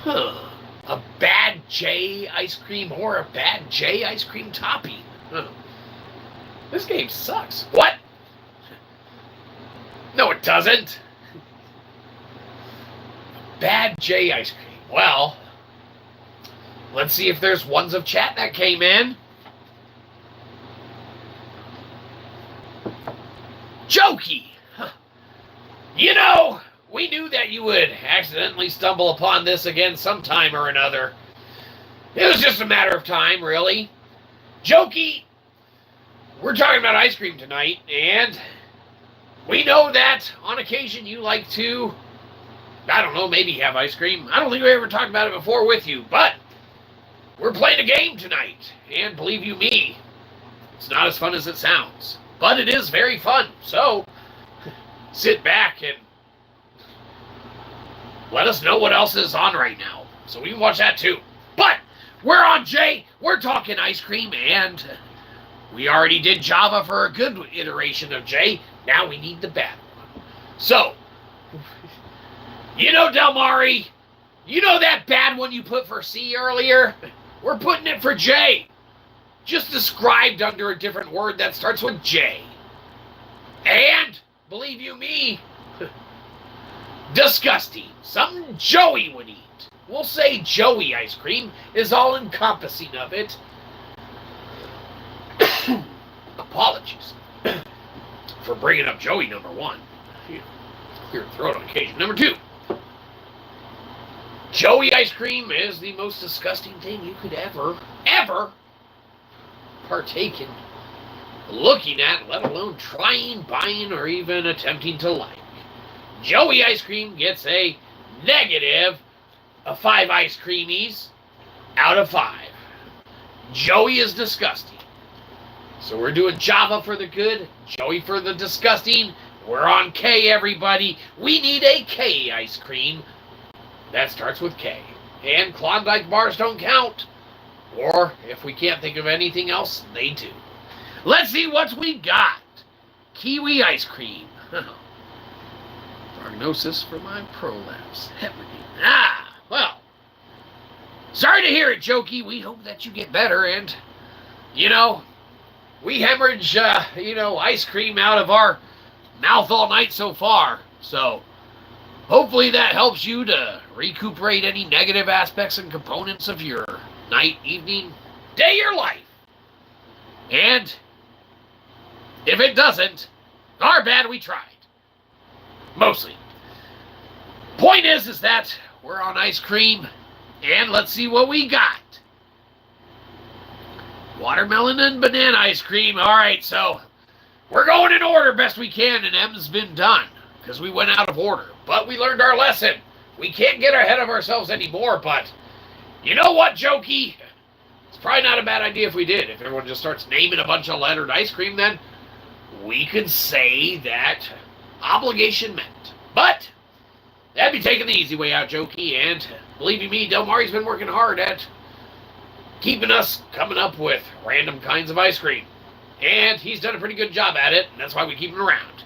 A: A bad J ice cream or a bad J ice cream topping. This game sucks. What? No, it doesn't. Bad J ice cream. Well, let's see if there's ones of chat that came in. Jokey. You know, we knew that you would accidentally stumble upon this again sometime or another. It was just a matter of time, really. Jokey, we're talking about ice cream tonight, and we know that on occasion you like to, I don't know, maybe have ice cream. I don't think we ever talked about it before with you, but we're playing a game tonight, and believe you me, it's not as fun as it sounds, but it is very fun, so sit back and let us know what else is on right now, so we can watch that too. But we're on J, we're talking ice cream, and we already did Java for a good iteration of J. Now we need the bad one. So, you know, Del Mari, you know that bad one you put for C earlier? We're putting it for J. Just described under a different word that starts with J. And, believe you me, disgusting. Something Joey would eat. We'll say Joey ice cream is all encompassing of it. Apologies for bringing up Joey, number one. Clear throat on occasion. Number two, Joey ice cream is the most disgusting thing you could ever partake in looking at, let alone trying, buying, or even attempting to like. Joey ice cream gets a negative of 5 ice creamies out of 5. Joey is disgusting. So we're doing Java for the good, Joey for the disgusting. We're on K, everybody. We need a K ice cream that starts with K. And Klondike bars don't count. Or, if we can't think of anything else, they do. Let's see what we got. Kiwi ice cream. Prognosis for my prolapse. Well, sorry to hear it, Jokey. We hope that you get better, and, we hemorrhage, ice cream out of our mouth all night so far, so hopefully that helps you to recuperate any negative aspects and components of your night, evening, day, your life. And if it doesn't, our bad, we tried. Mostly. Point is that we're on ice cream, and let's see what we got. Watermelon and banana ice cream. All right, so we're going in order best we can, and M's been done because we went out of order. But we learned our lesson. We can't get ahead of ourselves anymore, but you know what, Jokey? It's probably not a bad idea if we did. If everyone just starts naming a bunch of lettered ice cream, then we could say that obligation met. But that'd be taking the easy way out, Jokey, and believe you me, Del Mari's been working hard at keeping us coming up with random kinds of ice cream. And he's done a pretty good job at it, and that's why we keep him around.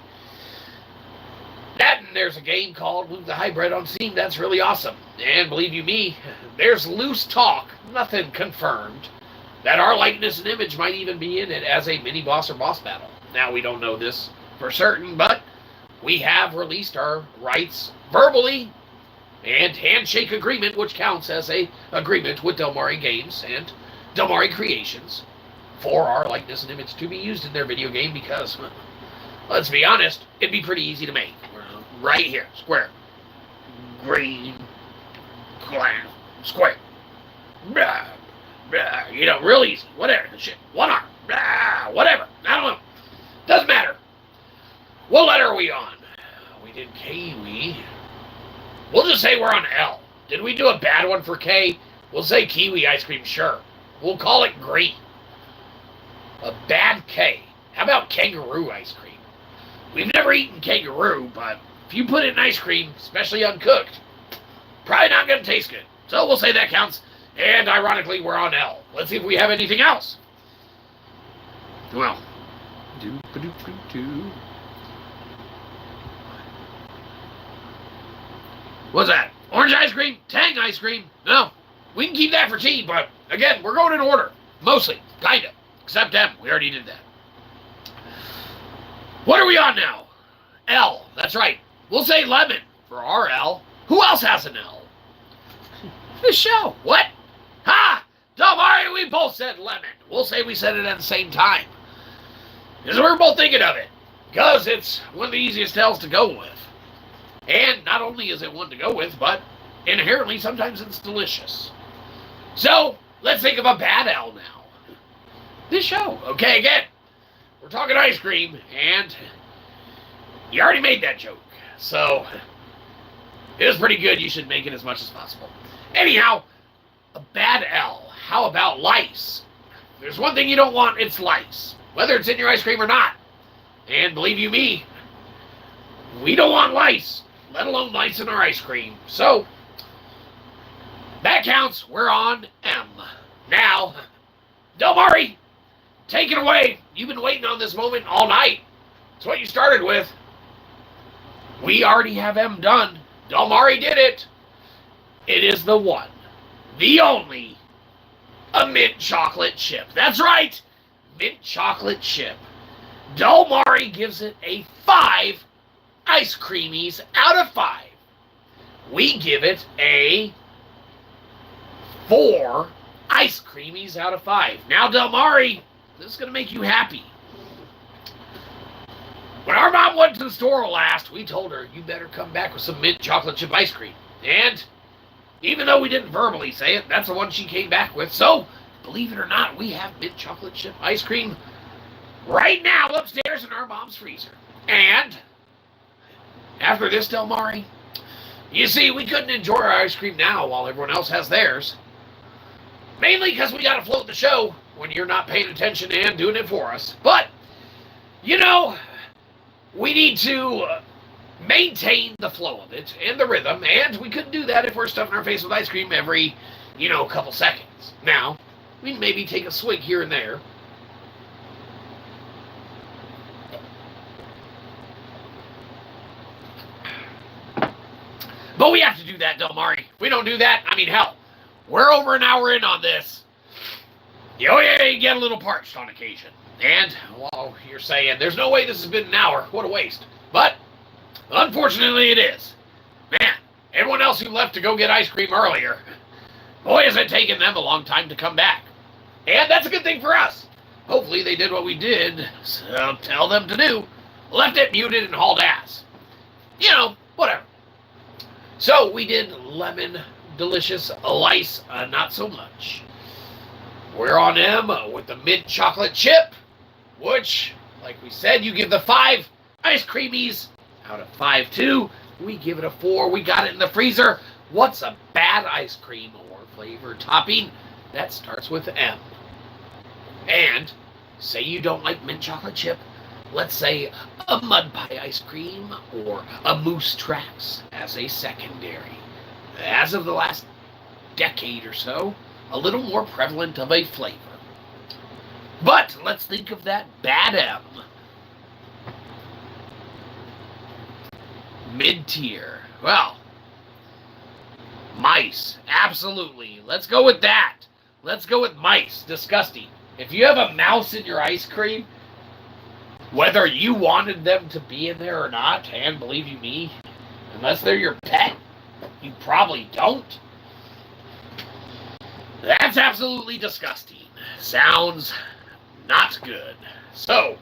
A: That, and there's a game called Move the Hybrid on Steam. That's really awesome. And believe you me, there's loose talk, nothing confirmed, that our likeness and image might even be in it as a mini-boss or boss battle. Now, we don't know this for certain, but we have released our rights verbally and handshake agreement, which counts as a agreement with Del Mari Games and Del Mari Creations for our likeness and image to be used in their video game because, let's be honest, it'd be pretty easy to make. Right here, square, green, glass, square, blah, blah, real easy, whatever, shit, one arm, blah, whatever, I don't know, doesn't matter. What letter are we on? We did kiwi. We'll just say we're on L. Did we do a bad one for K? We'll say kiwi ice cream, sure. We'll call it green. A bad K. How about kangaroo ice cream? We've never eaten kangaroo, but if you put it in ice cream, especially uncooked, probably not going to taste good. So we'll say that counts. And ironically, we're on L. Let's see if we have anything else. Well, what's that? Orange ice cream? Tang ice cream? No. We can keep that for tea, but again, we're going in order. Mostly. Kinda. Except M. We already did that. What are we on now? L. That's right. We'll say lemon for our L. Who else has an L? This show. What? Ha! Del Mari, we both said lemon. We'll say we said it at the same time. Because we're both thinking of it. Because it's one of the easiest L's to go with. And not only is it one to go with, but inherently sometimes it's delicious. So, let's think of a bad L now. This show. Okay, again, we're talking ice cream, and you already made that joke. So, it was pretty good. You should make it as much as possible. Anyhow, a bad L. How about lice? There's one thing you don't want, it's lice. Whether it's in your ice cream or not. And believe you me, we don't want lice, let alone lice in our ice cream. So, that counts. We're on M. Now, Del Mari, take it away. You've been waiting on this moment all night. It's what you started with. We already have M done. Del Mari did it. It is the one, the only, a mint chocolate chip. That's right, mint chocolate chip. Del Mari gives it a 5 ice creamies out of 5. We give it a 4 ice creamies out of 5. Now, Del Mari, this is going to make you happy. When our mom went to the store last, we told her, you better come back with some mint chocolate chip ice cream. And even though we didn't verbally say it, that's the one she came back with. So, believe it or not, we have mint chocolate chip ice cream right now upstairs in our mom's freezer. And after this, Del Mari, you see, we couldn't enjoy our ice cream now while everyone else has theirs. Mainly because we got to float the show when you're not paying attention and doing it for us. But, we need to maintain the flow of it and the rhythm, and we couldn't do that if we're stuffing our face with ice cream every, couple seconds. Now, we can maybe take a swig here and there. But we have to do that, Del Mari. If we don't do that, I mean, hell, we're over an hour in on this. You get a little parched on occasion. And, well, you're saying, there's no way this has been an hour. What a waste. But, unfortunately, it is. Man, everyone else who left to go get ice cream earlier, boy, has it taken them a long time to come back. And that's a good thing for us. Hopefully they did what we did, so tell them to do. Left it muted and hauled ass. You know, whatever. So, we did lemon delicious lice, not so much. We're on them with the mint chocolate chip, which, like we said, you give the 5 ice creamies out of 5 too. We give it a 4. We got it in the freezer. What's a bad ice cream or flavor topping that starts with M? And say you don't like mint chocolate chip. Let's say a mud pie ice cream or a Moose Tracks as a secondary. As of the last decade or so, a little more prevalent of a flavor. But let's think of that bad M. Mid-tier. Well, mice. Absolutely. Let's go with that. Let's go with mice. Disgusting. If you have a mouse in your ice cream, whether you wanted them to be in there or not, and believe you me, unless they're your pet, you probably don't. That's absolutely disgusting. Sounds not good. So,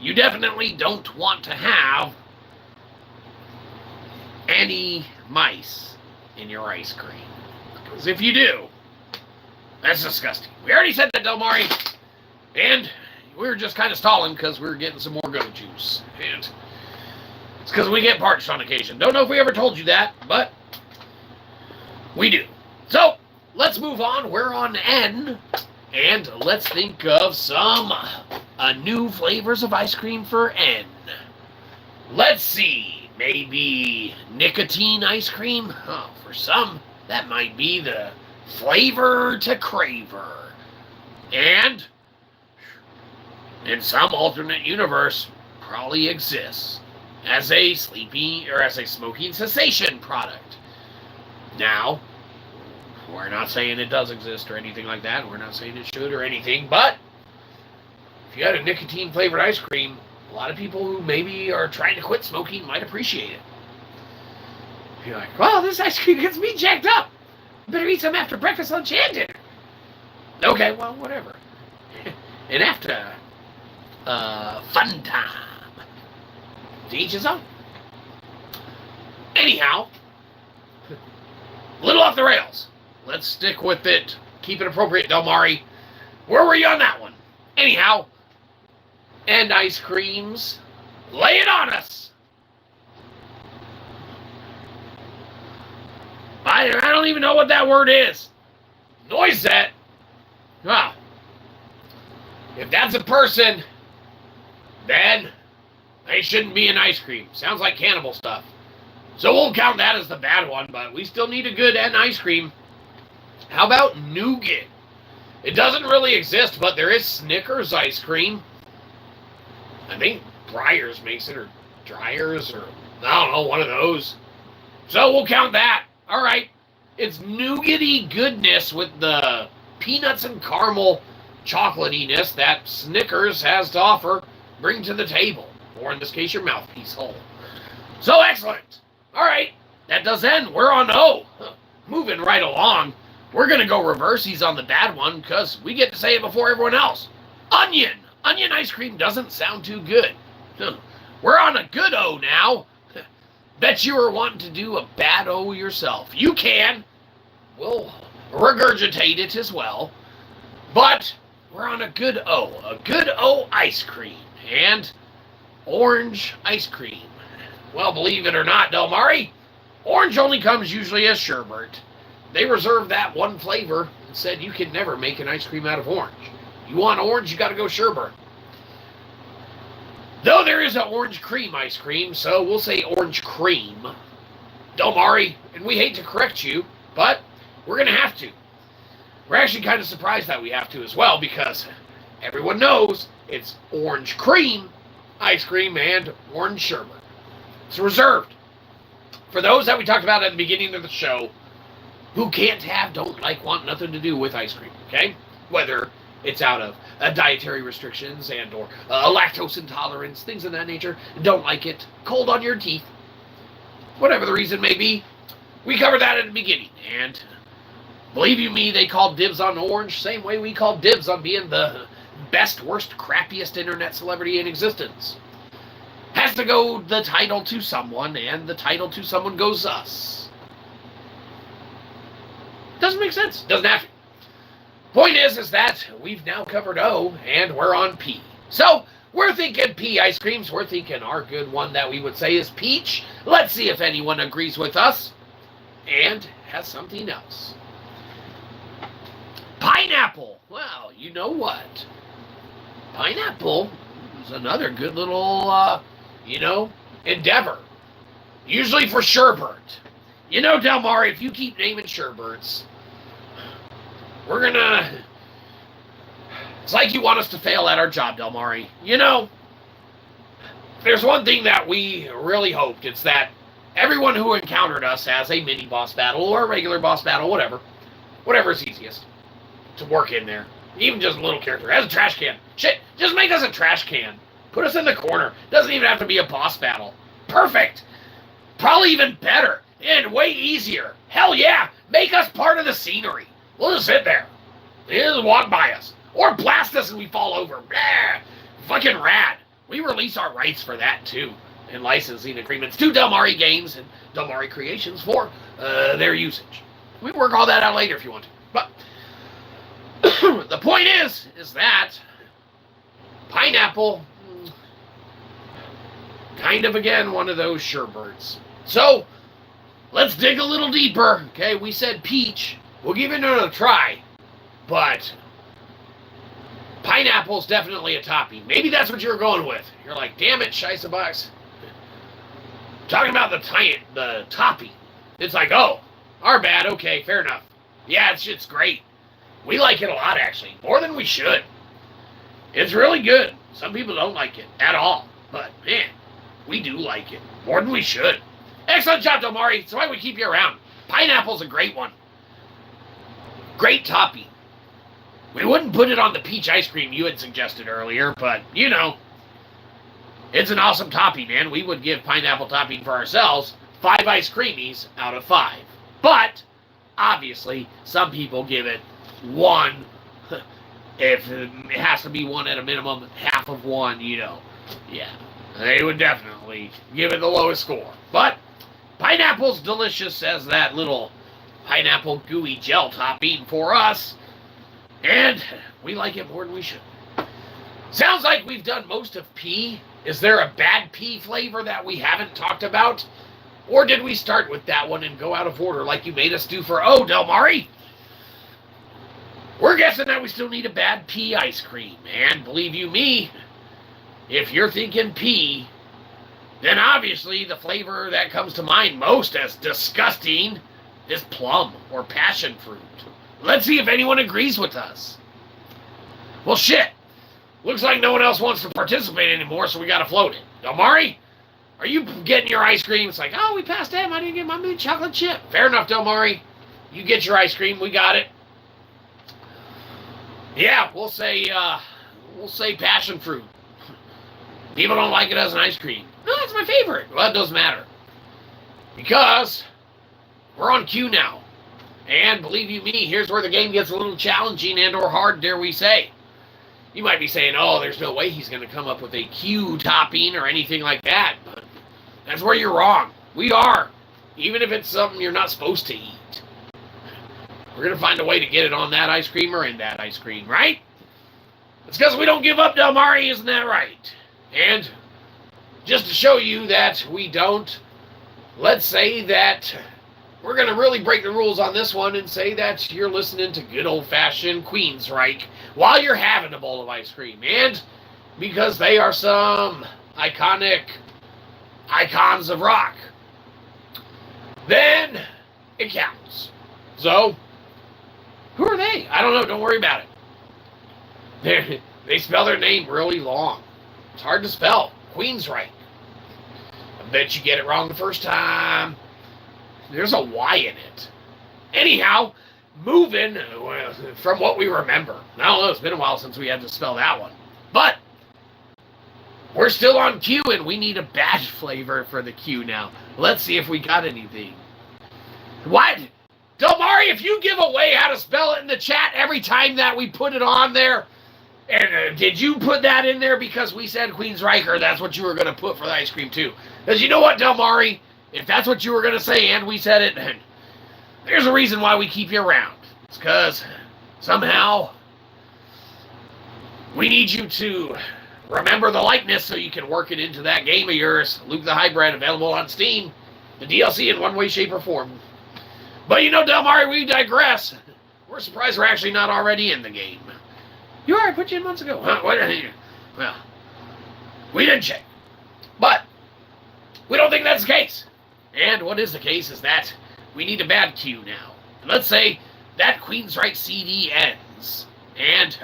A: you definitely don't want to have any mice in your ice cream. Because if you do, that's disgusting. We already said that, Del Mari. And we were just kind of stalling because we were getting some more goat juice. And it's because we get parched on occasion. Don't know if we ever told you that, but we do. So, let's move on. We're on N. And let's think of some new flavors of ice cream for N. Let's see. Maybe nicotine ice cream? Oh, for some, that might be the flavor to craver. And in some alternate universe, probably exists as a sleeping or as a smoking cessation product. Now, we're not saying it does exist or anything like that. We're not saying it should or anything, but if you had a nicotine-flavored ice cream, a lot of people who maybe are trying to quit smoking might appreciate it. You're like, well, this ice cream gets me jacked up. Better eat some after breakfast, lunch, and dinner. Okay, well, whatever. And after fun time. To each his own. Anyhow, a little off the rails. Let's stick with it. Keep it appropriate, Del Mari. Where were you on that one? Anyhow, and ice creams. Lay it on us. I don't even know what that word is. Noisette. Well, if that's a person, then they shouldn't be in ice cream. Sounds like cannibal stuff. So we'll count that as the bad one, but we still need a good N ice cream. How about nougat? It doesn't really exist, but there is Snickers ice cream. I think Breyers makes it, or Dryers, or I don't know, one of those. So we'll count that. All right. It's nougaty goodness with the peanuts and caramel chocolatiness that Snickers has to offer. Bring to the table, or in this case, your mouthpiece hole. So excellent. All right. That does end. We're on O. Moving right along. We're going to go reverse. He's on the bad one because we get to say it before everyone else. Onion. Onion ice cream doesn't sound too good. We're on a good O now. Bet you were wanting to do a bad O yourself. You can. We'll regurgitate it as well. But we're on a good O. A good O ice cream. And orange ice cream. Well, believe it or not, Del Mari, orange only comes usually as sherbet. They reserved that one flavor and said you can never make an ice cream out of orange. You want orange, you got to go sherbet. Though there is an orange cream ice cream, so we'll say orange cream. Del Mari, and we hate to correct you, but we're going to have to. We're actually kind of surprised that we have to as well, because everyone knows it's orange cream ice cream and orange sherbet. It's reserved For those that we talked about at the beginning of the show, who can't have, don't like, want nothing to do with ice cream, okay? Whether it's out of dietary restrictions and or lactose intolerance, things of that nature, don't like it, cold on your teeth, whatever the reason may be, we covered that at the beginning. And believe you me, they called dibs on orange, same way we called dibs on being the best, worst, crappiest internet celebrity in existence. Has to go the title to someone, and the title to someone goes us. Doesn't make sense. Doesn't have to. Point is that we've now covered O, and we're on P. So, we're thinking P ice creams. We're thinking our good one that we would say is peach. Let's see if anyone agrees with us and has something else. Pineapple. Well, you know what? Pineapple is another good little, endeavor. Usually for sherbert. You know, Del Mar, if you keep naming sherberts, we're gonna... It's like you want us to fail at our job, Del Mari. You know, there's one thing that we really hoped. It's that everyone who encountered us as a mini boss battle or a regular boss battle, whatever is easiest to work in there. Even just a little character. As a trash can. Shit, just make us a trash can. Put us in the corner. Doesn't even have to be a boss battle. Perfect. Probably even better. And way easier. Hell yeah. Make us part of the scenery. We'll just sit there. Just walk by us. Or blast us and we fall over. Blah. Fucking rad. We release our rights for that too. And licensing agreements to Del Mari Games and Del Mari Creations for their usage. We can work all that out later if you want to. But the point is that pineapple, kind of again one of those sherberts. So let's dig a little deeper. Okay, we said peach. We'll give it another try, but pineapple's definitely a topping. Maybe that's what you're going with. You're like, damn it, Shyzabox. Talking about the topping. It's like, oh, our bad. Okay, fair enough. Yeah, it's great. We like it a lot, actually. More than we should. It's really good. Some people don't like it at all. But, man, we do like it. More than we should. Excellent job, Del Mari. That's why we keep you around. Pineapple's a great one. Great topping. We wouldn't put it on the peach ice cream you had suggested earlier, but, you know, it's an awesome topping, man. We would give pineapple topping for ourselves 5 ice creamies out of 5. But, obviously, some people give it 1. If it has to be 1 at a minimum, half of 1, you know. Yeah, they would definitely give it the lowest score. But pineapple's delicious as that little pineapple gooey gel topping for us. And we like it more than we should. Sounds like we've done most of P. Is there a bad P flavor that we haven't talked about? Or did we start with that one and go out of order like you made us do for O, Del Mari? We're guessing that we still need a bad P ice cream. And believe you me, if you're thinking P, then obviously the flavor that comes to mind most as disgusting is plum or passion fruit. Let's see if anyone agrees with us. Well, shit. Looks like no one else wants to participate anymore, so we gotta float it. Del Mari, are you getting your ice cream? It's like, oh, we passed him. I didn't get my mint chocolate chip. Fair enough, Del Mari. You get your ice cream. We got it. Yeah, we'll say passion fruit. People don't like it as an ice cream. No, that's my favorite. Well, it doesn't matter. Because we're on cue now. And believe you me, here's where the game gets a little challenging and or hard, dare we say. You might be saying, oh, there's no way he's going to come up with a Q topping or anything like that. But that's where you're wrong. We are. Even if it's something you're not supposed to eat. We're going to find a way to get it on that ice cream or in that ice cream, right? It's because we don't give up, Del Mari, isn't that right? And just to show you that we don't, let's say that we're going to really break the rules on this one and say that you're listening to good old-fashioned Queensryche while you're having a bowl of ice cream. And because they are some iconic icons of rock, then it counts. So, who are they? I don't know. Don't worry about it. They spell their name really long. It's hard to spell. Queensryche. I bet you get it wrong the first time. There's a Y in it. Anyhow, moving from what we remember. I don't know, it's been a while since we had to spell that one. But we're still on Q, and we need a bad flavor for the Q now. Let's see if we got anything. What? Delmari, if you give away how to spell it in the chat every time that we put it on there, and did you put that in there because we said Queensryche, that's what you were going to put for the ice cream too? Because you know what, Delmari? If that's what you were going to say and we said it, then there's a reason why we keep you around. It's because somehow we need you to remember the likeness so you can work it into that game of yours, Luke the Hybrid, available on Steam, the DLC in one way, shape, or form. But you know, Delmari, we digress. We're surprised we're actually not already in the game. You already put you in months ago. Huh? Well, we didn't check. But we don't think that's the case. And what is the case is that we need a bad Q now. And let's say that Queensryche CD ends, and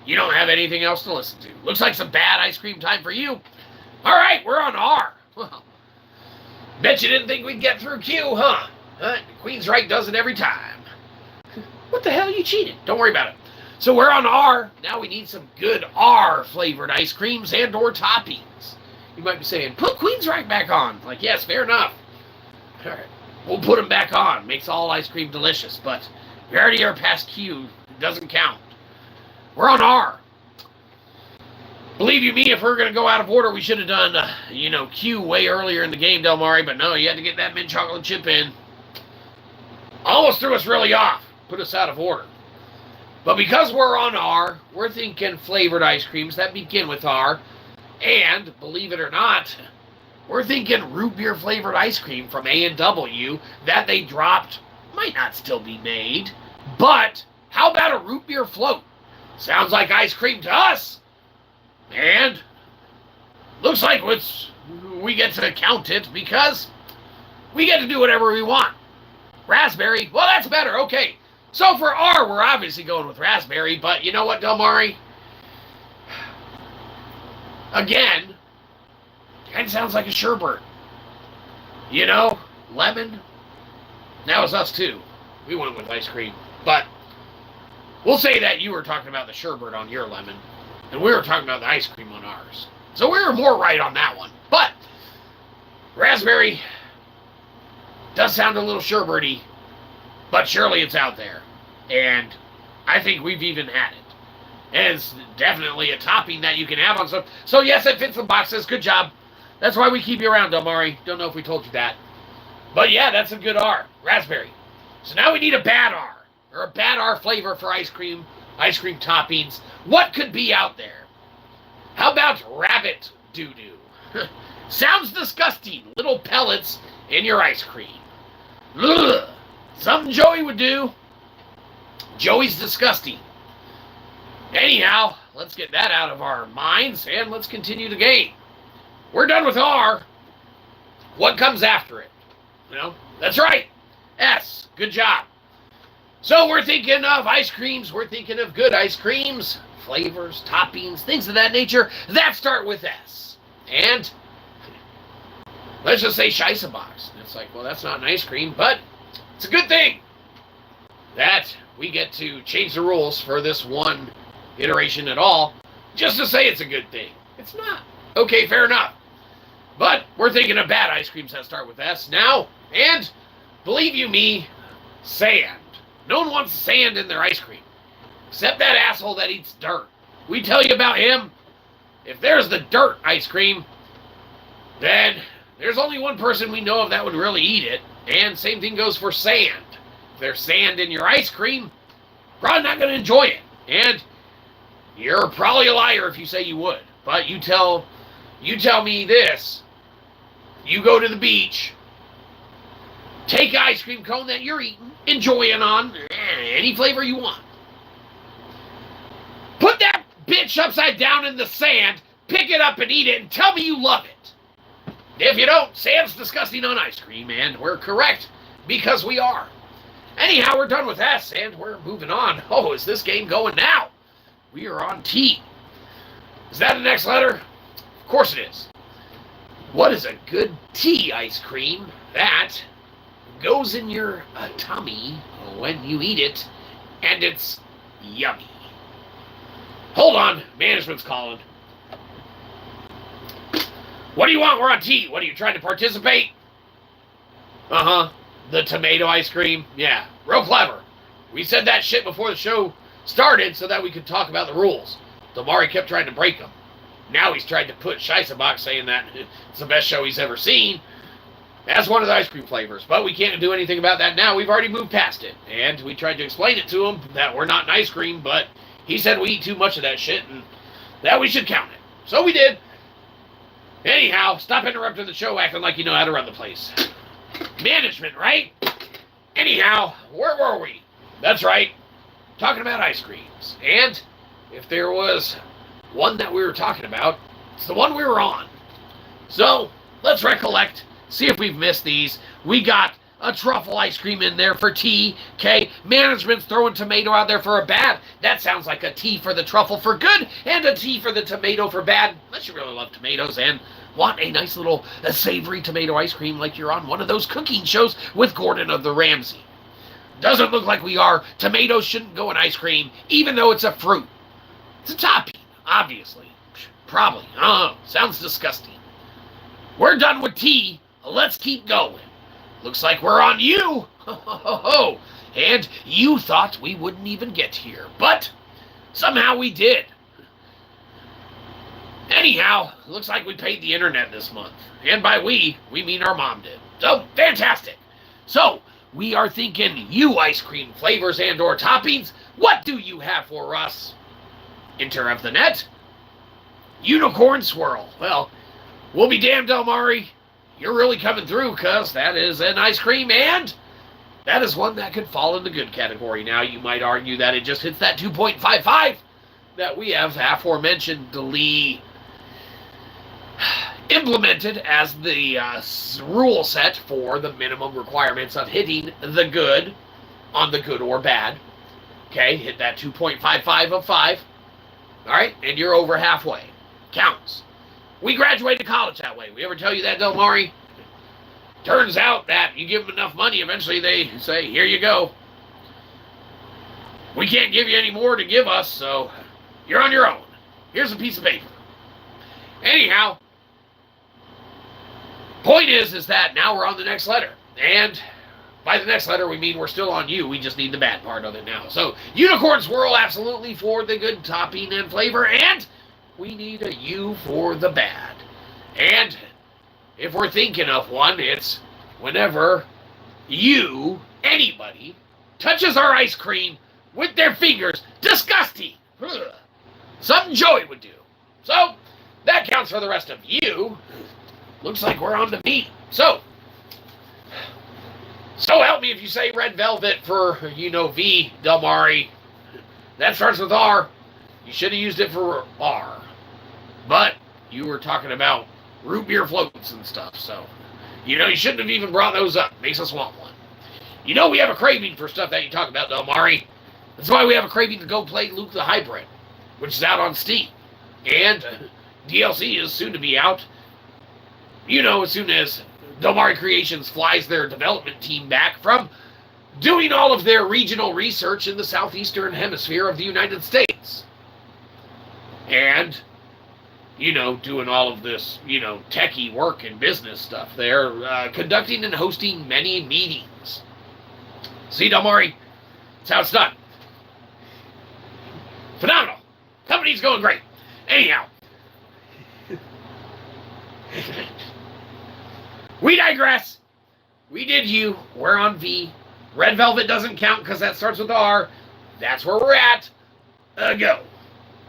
A: you don't have anything else to listen to. Looks like some bad ice cream time for you. All right, we're on R. Well, bet you didn't think we'd get through Q, huh? Queensryche does it every time. What the hell? You cheated. Don't worry about it. So we're on R. Now we need some good R-flavored ice creams and or toppings. You might be saying, put Queensryche back on. Like, yes, fair enough. All right, we'll put them back on. Makes all ice cream delicious, but we already are past Q. It doesn't count. We're on R. Believe you me, if we're going to go out of order, we should have done, Q way earlier in the game, Delmari, but no, you had to get that mint chocolate chip in. Almost threw us really off. Put us out of order. But because we're on R, we're thinking flavored ice creams that begin with R. And, believe it or not, we're thinking root beer flavored ice cream from A&W that they dropped might not still be made. But how about a root beer float? Sounds like ice cream to us. And looks like we get to count it because we get to do whatever we want. Raspberry, well, that's better. Okay. So for R, we're obviously going with raspberry, but you know what, Delmari? Again, kind of sounds like a sherbert. You know, lemon. That was us too. We went with ice cream. But we'll say that you were talking about the sherbert on your lemon, and we were talking about the ice cream on ours. So we were more right on that one. But raspberry does sound a little sherberty, but surely it's out there. And I think we've even had it. And it's definitely a topping that you can have on some. So yes, it fits the boxes. Good job. That's why we keep you around, Delmari. Don't know if we told you that. But yeah, that's a good R. Raspberry. So now we need a bad R. Or a bad R flavor for ice cream toppings. What could be out there? How about rabbit doo-doo? Sounds disgusting. Little pellets in your ice cream. Ugh. Something Joey would do. Joey's disgusting. Anyhow, let's get that out of our minds, and let's continue the game. We're done with R. What comes after it? That's right. S. Good job. So we're thinking of ice creams. We're thinking of good ice creams, flavors, toppings, things of that nature that start with S. And let's just say Shyzabox. It's like, well, that's not an ice cream, but it's a good thing that we get to change the rules for this one iteration at all, just to say it's a good thing. It's not. Okay, fair enough. But we're thinking of bad ice creams that start with S now, and believe you me, sand. No one wants sand in their ice cream, except that asshole that eats dirt. We tell you about him. If there's the dirt ice cream, then there's only one person we know of that would really eat it, and same thing goes for sand. If there's sand in your ice cream, probably not going to enjoy it. And you're probably a liar if you say you would. But you tell me this. You go to the beach, take an ice cream cone that you're eating, enjoying on any flavor you want. Put that bitch upside down in the sand, pick it up and eat it, and tell me you love it. If you don't, sand's disgusting on ice cream, and we're correct because we are. Anyhow, we're done with S, and we're moving on. Oh, is this game going now? We are on T. Is that the next letter? Of course it is. What is a good T ice cream that goes in your tummy when you eat it, and it's yummy. Hold on, management's calling. What do you want? We're on T. What are you trying to participate? The tomato ice cream. Yeah, real clever. We said that shit before the show started so that we could talk about the rules. Damari kept trying to break them. Now he's tried to put Shyzabox, saying that it's the best show he's ever seen, as one of the ice cream flavors. But we can't do anything about that now. We've already moved past it. And we tried to explain it to him that we're not an ice cream, but he said we eat too much of that shit and that we should count it. So we did. Anyhow, stop interrupting the show acting like you know how to run the place. Management, right? Anyhow, where were we? That's right. Talking about ice creams. And if there was one that we were talking about, it's the one we were on. So, let's recollect, see if we've missed these. We got a truffle ice cream in there for T, okay? Management's throwing tomato out there for a bad. That sounds like a T for the truffle for good, and a T for the tomato for bad, unless you really love tomatoes and want a nice little savory tomato ice cream like you're on one of those cooking shows with Gordon of the Ramsay. Doesn't look like we are. Tomatoes shouldn't go in ice cream, even though it's a fruit. It's a topping, obviously. Probably. I don't know. Sounds disgusting. We're done with T. Let's keep going. Looks like we're on U. And you thought we wouldn't even get here. But somehow we did. Anyhow, looks like we paid the internet this month. And by we mean our mom did. So, fantastic. So, we are thinking U ice cream flavors and or toppings. What do you have for us? Enter of the net. Unicorn swirl. Well, we'll be damned, Delmari. You're really coming through, cuz that is an ice cream, and that is one that could fall in the good category. Now, you might argue that it just hits that 2.55 that we have aforementionedly implemented as the rule set for the minimum requirements of hitting the good on the good or bad. Okay, hit that 2.55 of 5. All right, and you're over halfway. Counts. We graduated college that way. We ever tell you that, Delmari? Turns out that you give them enough money, eventually they say, here you go. We can't give you any more to give us, so you're on your own. Here's a piece of paper. Anyhow, point is that now we're on the next letter. And by the next letter, we mean we're still on U. We just need the bad part of it now. So, unicorn swirl, absolutely, for the good topping and flavor. And we need a U for the bad. And if we're thinking of one, it's whenever you, anybody, touches our ice cream with their fingers. Disgusting. Ugh. Something Joey would do. So, that counts for the rest of you. Looks like we're on to me. So help me if you say red velvet for, V, Delmari. That starts with R. You should have used it for R. But you were talking about root beer floats and stuff, so, you shouldn't have even brought those up. Makes us want one. We have a craving for stuff that you talk about, Delmari. That's why we have a craving to go play Luke the Hybrid, which is out on Steam. And DLC is soon to be out. As soon as Delmari Creations flies their development team back from doing all of their regional research in the southeastern hemisphere of the United States. And, doing all of this, techie work and business stuff. They're conducting and hosting many meetings. See, Delmari, that's how it's done. Phenomenal. Company's going great. Anyhow. We digress. We did U. We're on V. Red velvet doesn't count because that starts with R. That's where we're at. Go.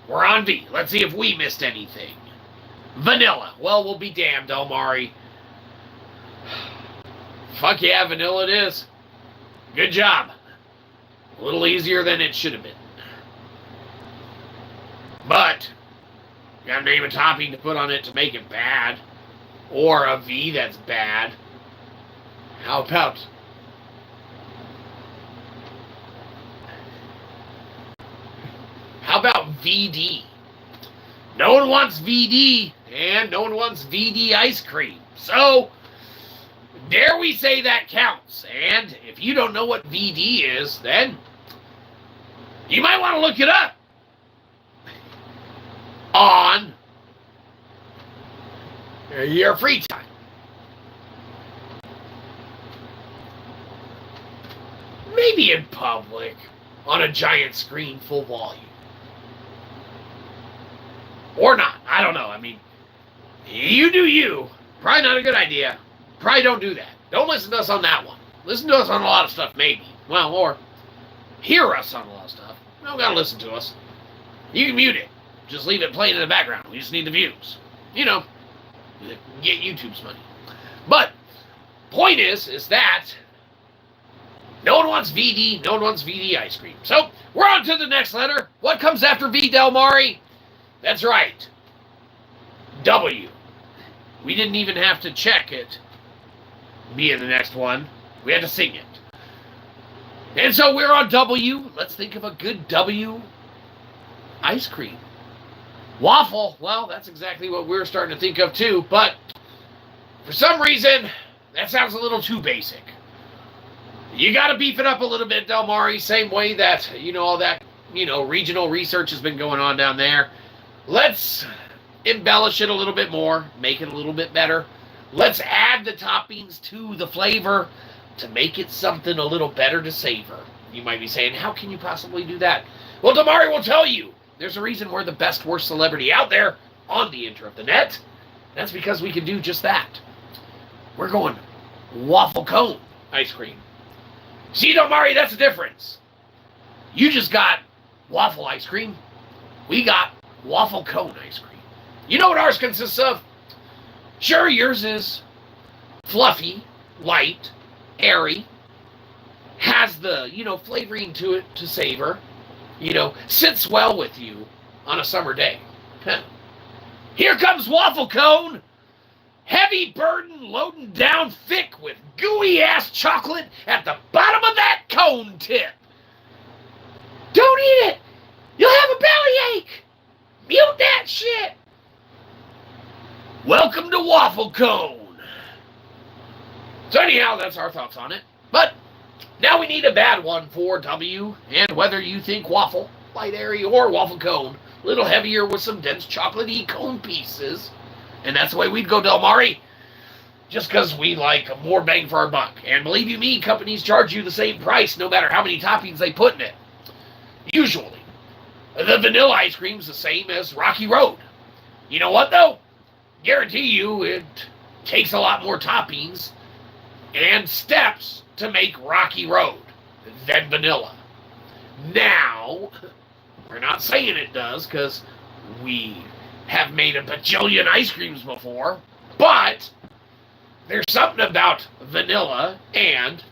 A: We're on V. Let's see if we missed anything. Vanilla. Well, we'll be damned, Delmari. Fuck yeah, vanilla it is. Good job. A little easier than it should have been. But, you gotta name a topping to put on it to make it bad. Or a V that's bad. How about VD? No one wants VD, and no one wants VD ice cream. So, Dare we say that counts? And if you don't know what VD is, then you might want to look it up on your free time. Maybe in public, on a giant screen, full volume. Or not. I don't know. I mean, you do you. Probably not a good idea. Probably don't do that. Don't listen to us on that one. Listen to us on a lot of stuff, maybe. Well, or hear us on a lot of stuff. You don't gotta listen to us. You can mute it. Just leave it playing in the background. We just need the views. You know, get YouTube's money. But, point is that no one wants VD, no one wants VD ice cream. So, we're on to the next letter. What comes after V, Del Mari? That's right. W. We didn't even have to check it being the next one. We had to sing it. And so we're on W. Let's think of a good W ice cream. Waffle. Well, that's exactly what we're starting to think of too. But for some reason, that sounds a little too basic. You got to beef it up a little bit, Del Mari. Same way that, all that, regional research has been going on down there. Let's embellish it a little bit more, make it a little bit better. Let's add the toppings to the flavor to make it something a little better to savor. You might be saying, how can you possibly do that? Well, Del Mari will tell you. There's a reason we're the best, worst celebrity out there on the internet. That's because we can do just that. We're going waffle cone ice cream. See, Del Mari, that's the difference. You just got waffle ice cream. We got waffle cone ice cream. You know what ours consists of? Sure, yours is fluffy, light, airy, has the, flavoring to it to savor, sits well with you on a summer day. Here comes waffle cone. Heavy burden loading down thick with gooey-ass chocolate at the bottom of that cone tip. Don't eat it. You'll have a bellyache. Mute that shit. Welcome to waffle cone. So anyhow, that's our thoughts on it. But now we need a bad one for W. And whether you think waffle, light airy, or waffle cone, a little heavier with some dense chocolatey cone pieces. And that's the way we'd go, Del Mari. Just because we like more bang for our buck. And believe you me, companies charge you the same price no matter how many toppings they put in it. Usually. The vanilla ice cream's the same as Rocky Road. You know what, though? Guarantee you it takes a lot more toppings and steps to make Rocky Road than vanilla. Now, we're not saying it does, because we have made a bajillion ice creams before, but there's something about vanilla and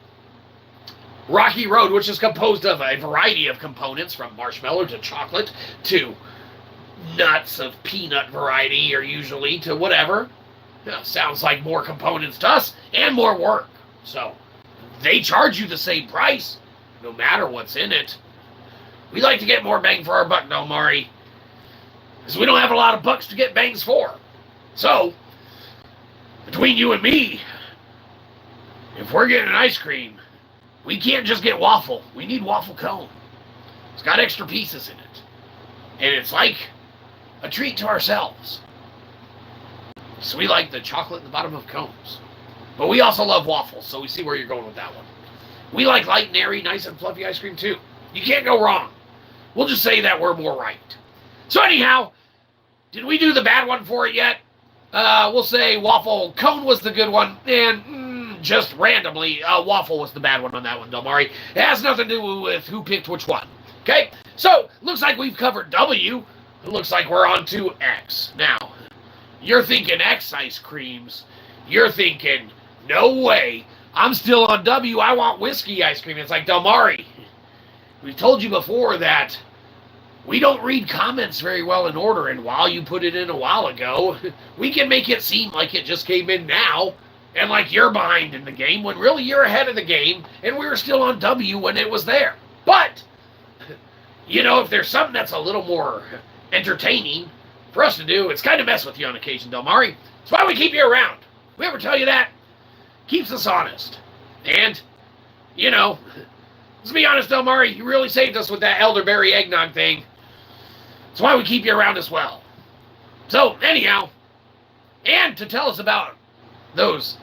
A: Rocky Road, which is composed of a variety of components, from marshmallow to chocolate to nuts of peanut variety, or usually to whatever. Sounds like more components to us and more work. So they charge you the same price no matter what's in it. We like to get more bang for our buck, Del Mari, because we don't have a lot of bucks to get bangs for. So, between you and me, if we're getting an ice cream, we can't just get waffle. We need waffle cone. It's got extra pieces in it. And it's like a treat to ourselves. So we like the chocolate at the bottom of cones. But we also love waffles, so we see where you're going with that one. We like light and airy, nice and fluffy ice cream too. You can't go wrong. We'll just say that we're more right. So anyhow, did we do the bad one for it yet? We'll say waffle cone was the good one, and just randomly, waffle was the bad one on that one, Del Mari. It has nothing to do with who picked which one. Okay? So, looks like we've covered W. It looks like we're on to X. Now, you're thinking X ice creams. You're thinking, no way. I'm still on W. I want whiskey ice cream. It's like, Del Mari, we've told you before that we don't read comments very well in order, and while you put it in a while ago, we can make it seem like it just came in now, and like you're behind in the game, when really you're ahead of the game, and we were still on W when it was there. But, if there's something that's a little more entertaining for us to do, it's kind of mess with you on occasion, Del Mari. That's why we keep you around. We ever tell you that? keeps us honest. And, you know, let's be honest, Del Mari, you really saved us with that elderberry eggnog thing. That's why we keep you around as well. So, anyhow, and to tell us about those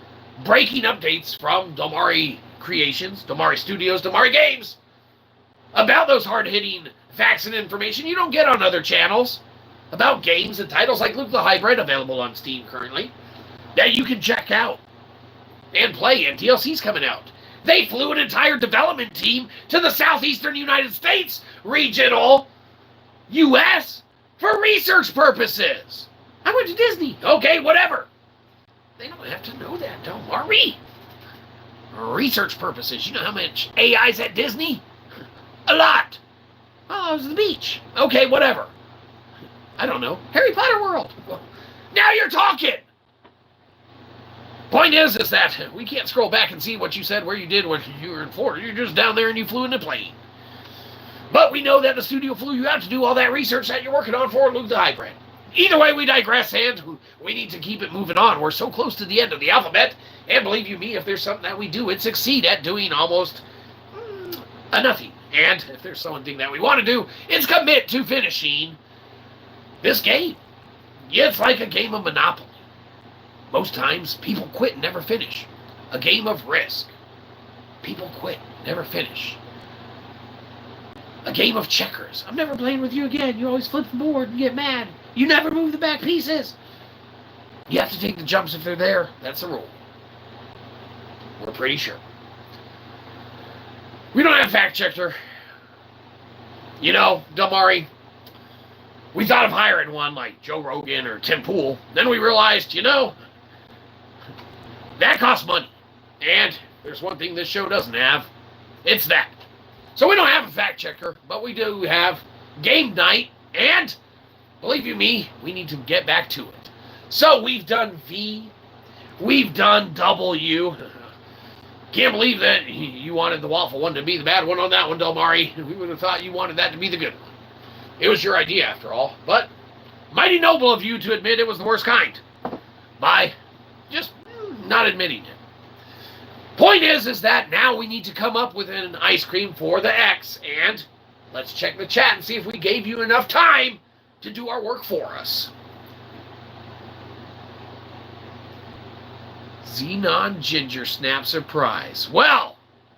A: breaking updates from Del Mari Creations, Del Mari Studios, Del Mari Games, about those hard-hitting facts and information you don't get on other channels, about games and titles like Luke the Hybrid, available on Steam currently, that you can check out and play, and DLC's coming out. They flew an entire development team to the southeastern United States, regional U.S., for research purposes. I went to Disney. Okay, whatever. They don't have to know that, don't worry. Research purposes. You know how much AI's at Disney? A lot. Oh, it was the beach. Okay, whatever. I don't know. Harry Potter World. Well, now you're talking. Point is that we can't scroll back and see what you said, where you did when you were in Florida. You're just down there and you flew in a plane. But we know that the studio flew you out to do all that research that you're working on for Luke the Hybrid. Either way, we digress, and we need to keep it moving on. We're so close to the end of the alphabet, and believe you me, if there's something that we do and succeed at doing almost a nothing. And if there's something that we want to do, it's commit to finishing this game. It's like a game of Monopoly. Most times, people quit and never finish. A game of Risk. People quit, never finish. A game of checkers. I'm never playing with you again. You always flip the board and get mad. You never move the back pieces. You have to take the jumps if they're there. That's the rule. We're pretty sure. We don't have a fact checker. You know, Del Mari, we thought of hiring one like Joe Rogan or Tim Pool. Then we realized, you know, that costs money. And there's one thing this show doesn't have. It's that. So we don't have a fact checker, but we do have game night, and believe you me, we need to get back to it. So we've done V, we've done W. Can't believe that you wanted the waffle one to be the bad one on that one, Del Mari. We would have thought you wanted that to be the good one. It was your idea, after all, but mighty noble of you to admit it was the worst kind by just not admitting it. Point is that now we need to come up with an ice cream for the X, and let's check the chat and see if we gave you enough time to do our work for us. Xenon Ginger Snap Surprise. Well,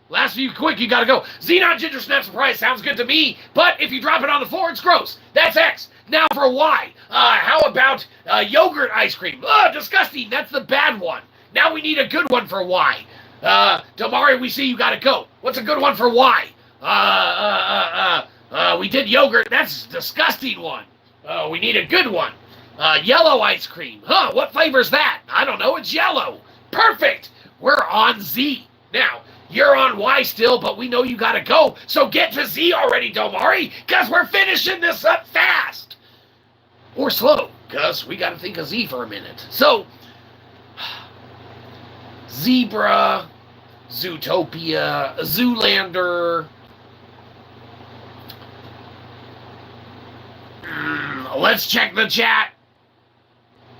A: last few quick, you gotta go. Xenon Ginger Snap Surprise sounds good to me, but if you drop it on the floor, it's gross. That's X. Now for Y. How about yogurt ice cream? Disgusting. That's the bad one. Now we need a good one for Y. Del Mari, we see you gotta go. What's a good one for Y? We did yogurt. That's a disgusting one. We need a good one. Yellow ice cream. Huh, what flavor's that? I don't know. It's yellow. Perfect. We're on Z. Now, you're on Y still, but we know you gotta go. So get to Z already, Del Mari, because we're finishing this up fast. Or slow, because we gotta think of Z for a minute. So, Zebra, Zootopia, Zoolander. Let's check the chat.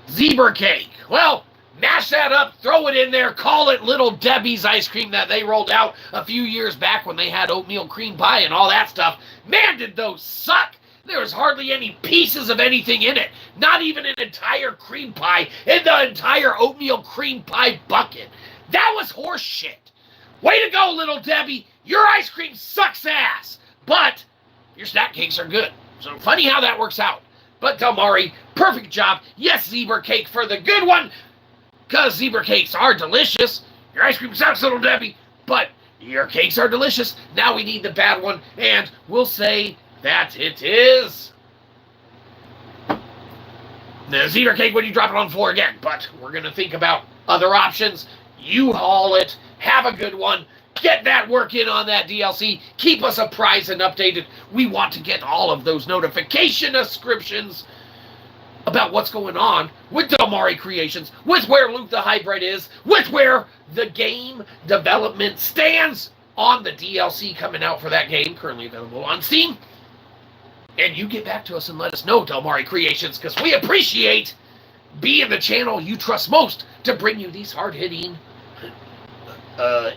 A: Zebra cake. Well, mash that up, throw it in there, call it Little Debbie's ice cream that they rolled out a few years back when they had oatmeal cream pie and all that stuff. Man, did those suck. There was hardly any pieces of anything in it. Not even an entire cream pie in the entire oatmeal cream pie bucket. That was horse shit. Way to go, Little Debbie. Your ice cream sucks ass. But your snack cakes are good. So funny how that works out. But Del Mari, perfect job. Yes, zebra cake for the good one. Because zebra cakes are delicious. Your ice cream sucks, Little Debbie. But your cakes are delicious. Now we need the bad one. And we'll say that it is the zebra cake when you drop it on the floor again. But we're going to think about other options. You haul it. Have a good one. Get that work in on that DLC. Keep us apprised and updated. We want to get all of those notification descriptions about what's going on with Del Mari Creations, with where Luke the Hybrid is, with where the game development stands on the DLC coming out for that game, currently available on Steam. And you get back to us and let us know, Del Mari Creations, because we appreciate being the channel you trust most to bring you these hard-hitting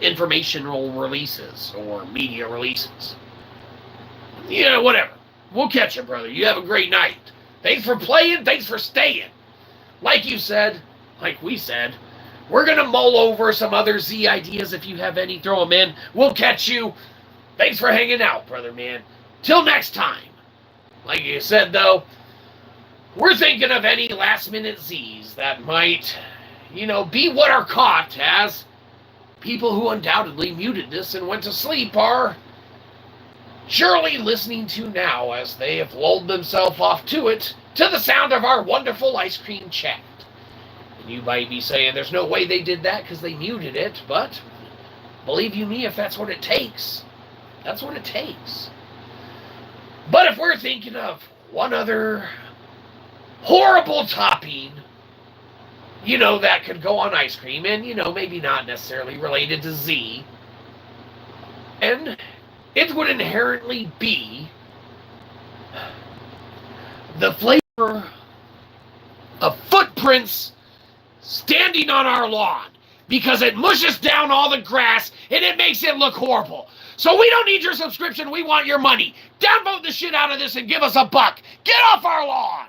A: informational releases or media releases. Yeah, whatever. We'll catch you, brother. You have a great night. Thanks for playing. Thanks for staying. Like you said, like we said, we're going to mull over some other Z ideas. If you have any, throw them in. We'll catch you. Thanks for hanging out, brother, man. Till next time. Like you said, though, we're thinking of any last-minute Zs that might, be what are caught as people who undoubtedly muted this and went to sleep are surely listening to now as they have lulled themselves off to it, to the sound of our wonderful ice cream chat. And you might be saying there's no way they did that because they muted it, but believe you me, if that's what it takes, that's what it takes. But if we're thinking of one other horrible topping, that could go on ice cream, and, maybe not necessarily related to Z, and it would inherently be the flavor of footprints standing on our lawn, because it mushes down all the grass and it makes it look horrible. So we don't need your subscription, we want your money. Downvote the shit out of this and give us $1. Get off our lawn!